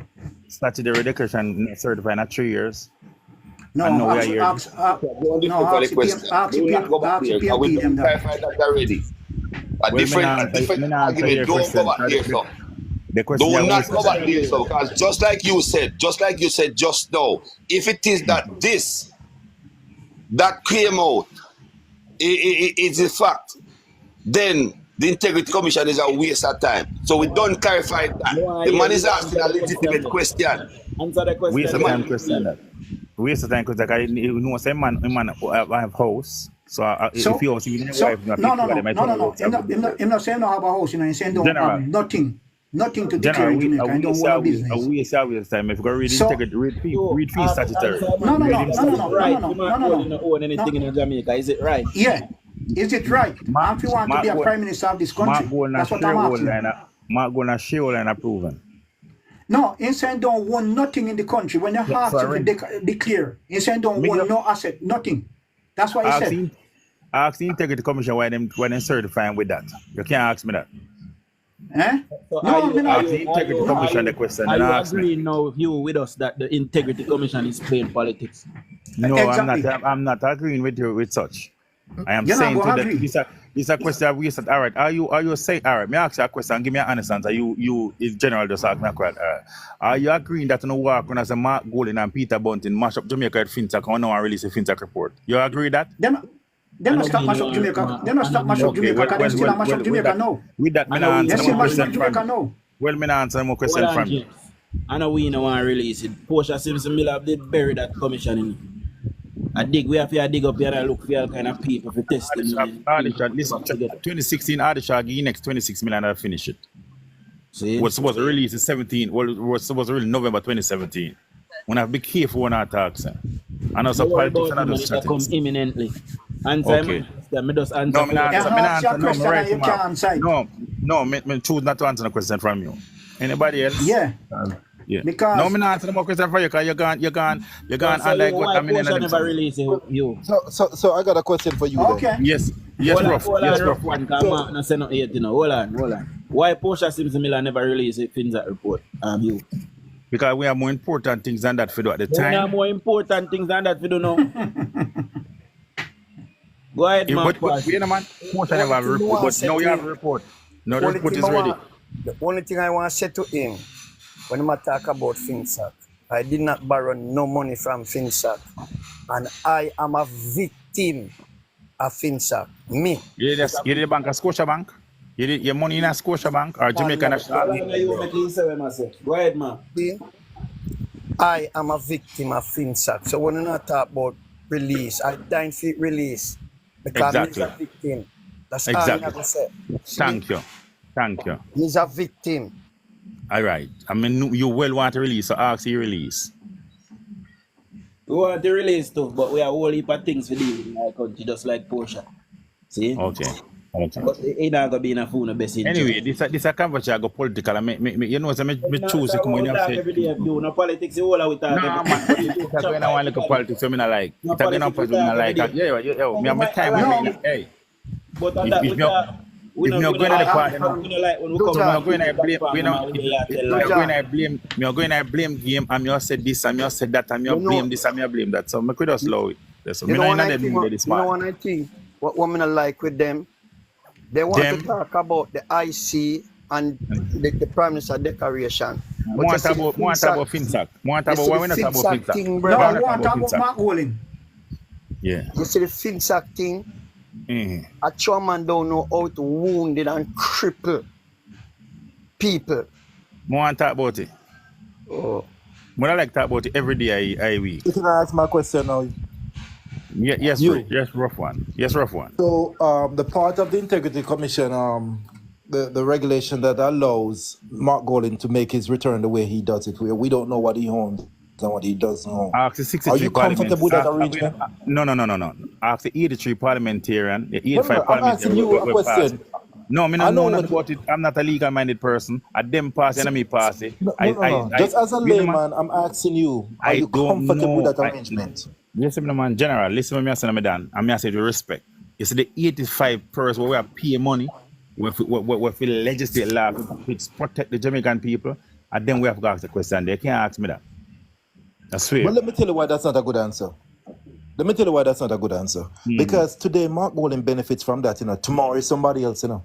S6: statutory declaration certified in 3 years?
S8: Don't go back already. A different argument. Don't go back there, so. Do not go back there, so, because just like you said just now, if it is that that came out, it's a fact, then the Integrity Commission is a waste of time. So we don't clarify that. The man is asking a legitimate question.
S1: Answer the question.
S6: Waste of time question that. Waste of time because you know say man have house. So if you also your wife not
S13: no. I'm not saying no have a house, you know, I'm saying don't have nothing to declare in Jamaica. I don't want a business.
S6: A waste of time if you go read fee statutory.
S13: No.
S1: Don't own anything in Jamaica. Is it right?
S13: Yeah. Is it right? If you want to be a prime minister of this country, that's what I'm asking.
S6: Mark going to share and approving.
S13: No, inside don't want nothing in the country. When you have to declare, inside don't want no asset, nothing. That's what he said.
S6: Ask the Integrity Commission why them certifying with that. You can't ask me that.
S13: Eh?
S1: So
S6: ask the Integrity Commission the question.
S1: Are you agreeing now with us that the Integrity Commission is playing politics?
S6: No,
S13: exactly.
S6: I'm not agreeing with you with such. I am saying to that this a question of waste. All right, are you saying all right? Me ask you a question. Give me an honest answer. You is general just ask me a question. Are you agreeing that no work when as a Mark Golden and Peter Bunting mash up Jamaica at FinTech and now release a FinTech report? You agree that?
S13: Them not stop mash up Jamaica. Them not stop mash up Jamaica because them still mash up Jamaica now.
S6: With that, me not answer more question from
S13: you.
S6: Well, me not answer more question from you.
S1: I know we don't want to release it. Portia Simpson Miller did bury that commission in it. We have to dig up here and look for all kind of people for testing.
S6: Listen, 2016 Audit give next 26 million to finish it.
S1: See?
S6: Was supposed to release in 17. Was supposed to release November 2017. When I be careful when I talk, sir. And also politics and other strategies.
S1: Come imminently. Answer
S6: okay.
S1: Me just answer.
S6: No, me choose not to answer the question from you. Anybody else?
S13: Yeah.
S6: Yeah.
S13: Because
S6: no, me not answer no more question for you because you can't unlike what I mean.
S1: Never release you.
S12: So I got a question for you.
S13: Okay.
S12: Then.
S6: Yes, Prof. Yes, Prof.
S1: Hold on. Why Portia Simpson Miller never release a FinTech report? You.
S6: Because we have more important things than that for do at the time.
S1: We have more important things than that for do now. Go ahead, man.
S6: But you know, man, Portia never have a report, but now you have a report. Now the report is ready.
S14: The only thing I want to say to him, when I talk about FinTech, I did not borrow no money from FinTech, and I am a victim of FinTech. Me.
S6: You did the bank at Scotia Bank? You did your money in a Scotia Bank or Jamaica National?
S1: Go ahead, man.
S14: I am a victim of FinTech. So when I talk about release, I dying for release because
S6: exactly.
S14: I'm a victim. That's
S6: exactly.
S14: all I have to say.
S6: Thank you.
S14: He's a victim.
S6: All right. I mean, you well want to release, so ask you release.
S1: We want to release too, but we have a whole heap of things to do in our country, just like Portia. See?
S6: Okay.
S1: But it not gonna be enough for the best interest.
S6: Anyway, this a conversation I go political. You know, so me choose to come when you say.
S1: Every day you no politics, you all we talk.
S6: No, man. Because when I want to look politics, so me not like. It's a no politics, me not like. Yeah, me have my time. Hey.
S1: But on that,
S6: if you're going to the party, we're going to blame game, and you said this, and you said that, and you blame this, and you blame that. So, I could just slow it. So,
S14: you know what I think? What women are like with them? They want to talk about the IC and the Prime Minister declaration.
S6: More about FinTech. More about why we're not about FinTech.
S13: No, I want to talk about Mark Golden.
S6: Yeah.
S14: You see the FinTech thing? A chairman don't know how to wound it and cripple people.
S6: More talk about it.
S14: Oh.
S6: When I like talk about it every day, I week.
S12: You can ask my question now.
S6: Yeah, yes,
S12: You.
S6: yes, rough one. Yes, rough one.
S12: So the part of the Integrity Commission, the regulation that allows Mark Golding to make his return the way he does it, where we don't know what he owns and what he doesn't own.
S6: Ask the
S12: Are
S6: 63
S12: you comfortable with that arrangement?
S6: No. Ask the 83 parliamentarian, the 85
S12: I'm
S6: parliamentarian.
S12: asking you a question.
S6: No, I know nothing about it. I'm not a legal-minded person. I them pass and me pass it.
S12: No. Just as a layman, I'm asking you, are you comfortable with that arrangement?
S6: Listen, man, general, listen to me, I say, Dan. I'm going to say with respect. You see the 85 person where we are paying money, we legislate law to protect the Jamaican people, and then we have to ask the question. They can't ask me that. I swear.
S12: But let me tell you why that's not a good answer. Because today Mark Golding benefits from that, tomorrow is somebody else,
S6: The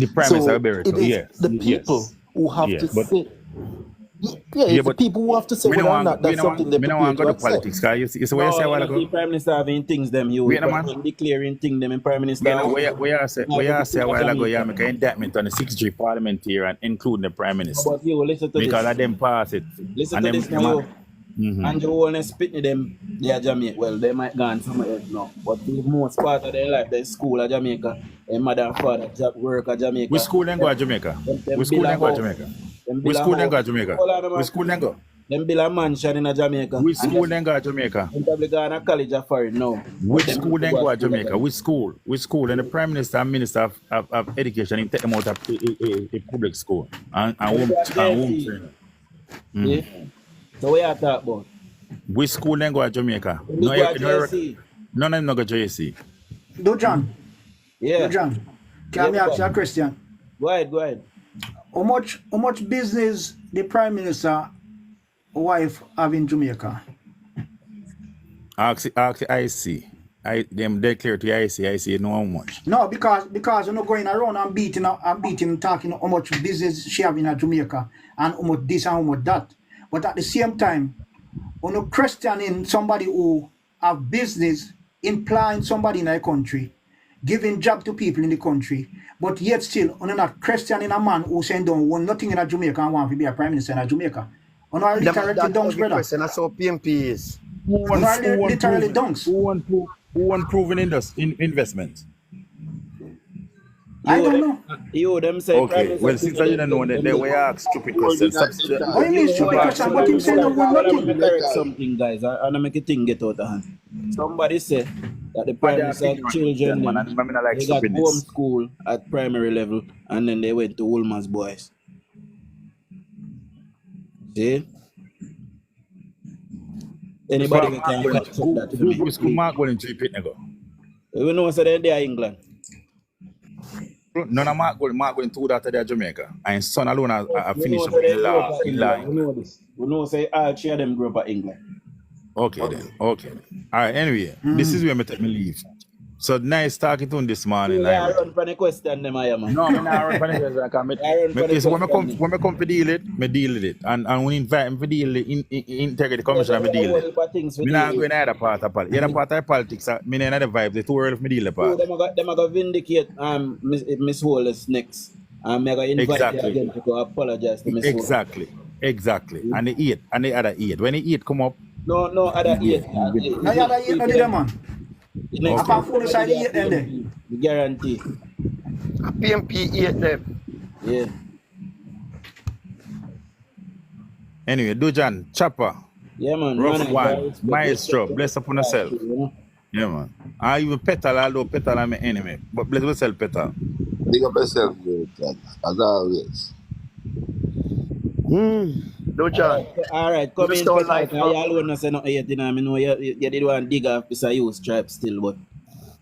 S6: Prime Minister will be
S12: yes. The people who have to say. It's the people who have to say whether or not that's something they prepared to accept.
S6: Politics, you see what you say a while ago?
S1: The Prime Minister having things them, declaring things them in Prime Minister.
S6: Where I say a while ago, you make an indictment on the 63 parliamentarian, including the Prime Minister.
S1: But you listen to
S6: because of them pass it.
S1: Listen to this now. And you want to spit them, they are Jamaica. Well, they might go on somewhere else now. But the most part of their life, they school at Jamaica. Their mother and father work at Jamaica.
S6: Which school then go at Jamaica? Which school then go at Jamaica? Which school then go at Jamaica? Which school then go?
S1: Them build a mansion in Jamaica.
S6: Which school then go at Jamaica?
S1: Them probably go on a college of foreign now.
S6: Which school then go at Jamaica? Which school? Which school? And the Prime Minister and Minister of Education, he take them out of a public school. And home training.
S1: Yeah. So what you talk about?
S6: Which school then go at Jamaica? None of them go to JC.
S13: DUJON.
S1: Yeah.
S13: DUJON. Can I ask you a question?
S1: Go ahead. How
S13: much business the Prime Minister wife have in Jamaica?
S6: Ask the IC. Them declare to the IC, you know how much.
S13: No, because you're not going around and beating, talking how much business she have in Jamaica and how much this and how much that. But at the same time, you're not questioning somebody who have business, implying somebody in a country, giving job to people in the country, but yet still, you're not questioning a man who saying don't want nothing in Jamaica and want to be a Prime Minister in Jamaica. You're not literally dunks, brother.
S14: That's how PMP is.
S13: You're not literally dunks.
S6: Who want proven investment?
S13: I don't know.
S1: You them say.
S6: Okay, well, since I didn't know that, they were asked stupid questions.
S13: What do you mean stupid question? What you say no one nothing?
S1: Correct something, guys. I don't make a thing get out of hand. Somebody said that the Prime Minister children they got home school at primary level and then they went to Woolman's Boys. See? Anybody can catch that to me.
S6: Which school Mark going to repeat nego?
S1: We know so they are England.
S6: None of Mark going to that to Jamaica. And his son alone have finished up in law.
S1: We know this. We know say all three of them grew up at England.
S6: Okay then. All right, anyway, this is where I take me leave. So nice talking to him this morning.
S1: I run for the question them I am.
S6: No, I run for the question. When I come to deal it, I deal with it. And when you invite me to deal with the Integrity Commission, I deal with it. I'm not going to either part of politics. The other part of politics, I mean another vibe, the two world of me deal with part.
S1: Them are going to vindicate Miss Wallace next. And I'm going to invite you again to go apologize to Miss Wallace.
S6: Exactly. And the other 8. When the 8 come up.
S1: No, other 8.
S13: No, other 8 no did man. Apart from the side 8 them there.
S1: Guarantee.
S14: A PMP 8 them.
S1: Yeah.
S6: Anyway, DUJON, Chopper.
S1: Yeah, man.
S6: Rough one. Maestro. Bless upon yourself. Yeah, man. I even Petal, although Petal I'm my enemy. But bless yourself, Petal.
S8: Big up yourself, as always.
S14: DUJON.
S1: All right, come in. I alone say nothing yet. I know you did want to dig off this use tribe still, but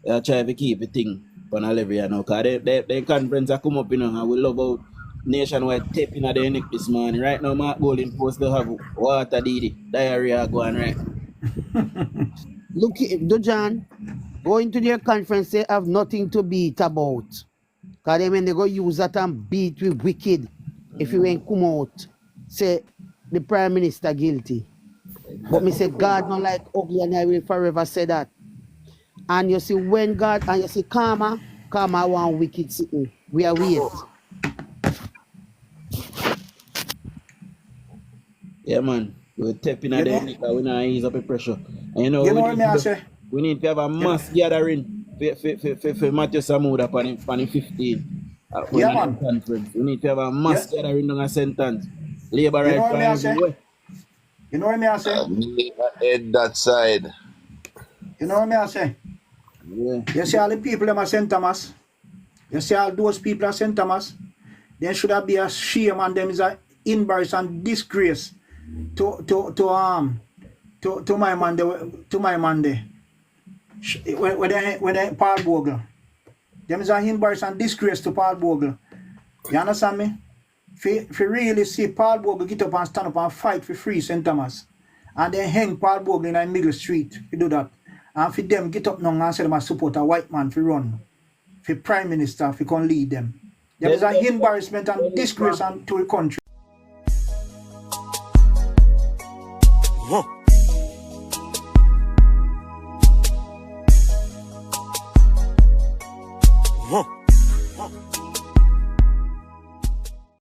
S1: I try to keep the thing on a level now. Because the conference come up, and we love out nationwide taping at the neck this morning. Right now, Mark Golding supposed to have water, diarrhea going right.
S4: Look, DUJON, going to their conference, they have nothing to beat about. Because when they go use that and beat with wicked, if you ain't come out, say the Prime Minister guilty. But me say God not like ugly and I will forever say that. And you see when God, and you see karma want wicked sitting. We are wait.
S1: Yeah, man. We're tapping
S13: You
S1: at the
S13: know?
S1: liquor, we not ease up the pressure. And you know,
S13: You know what me I say?
S1: we need to have a mass gathering for Matthew Samuda on the 15. For
S13: Yeah,
S1: the
S13: man.
S1: conference. We need to have a mass
S13: Yeah.
S1: gathering on a sentence. Labor
S13: You know
S1: right
S13: what me I say?
S1: everywhere.
S13: You know what me I say?
S8: Head that side.
S13: You know what me I say?
S1: Yeah.
S13: You see all the people in St. Thomas? You see all those people at St. Thomas? There should have be a shame on them is an embarrass and disgrace to my man there. When they Paul Bogle. Them is an embarrass and disgrace to Paul Bogle. You understand me? If you really see Paul Bogle get up and stand up and fight for free St. Thomas, and then hang Paul Bogle in the middle street, you do that. And for them get up now and say them a support a white man for run, for prime minister, for can lead them. There is an embarrassment and disgrace to the country.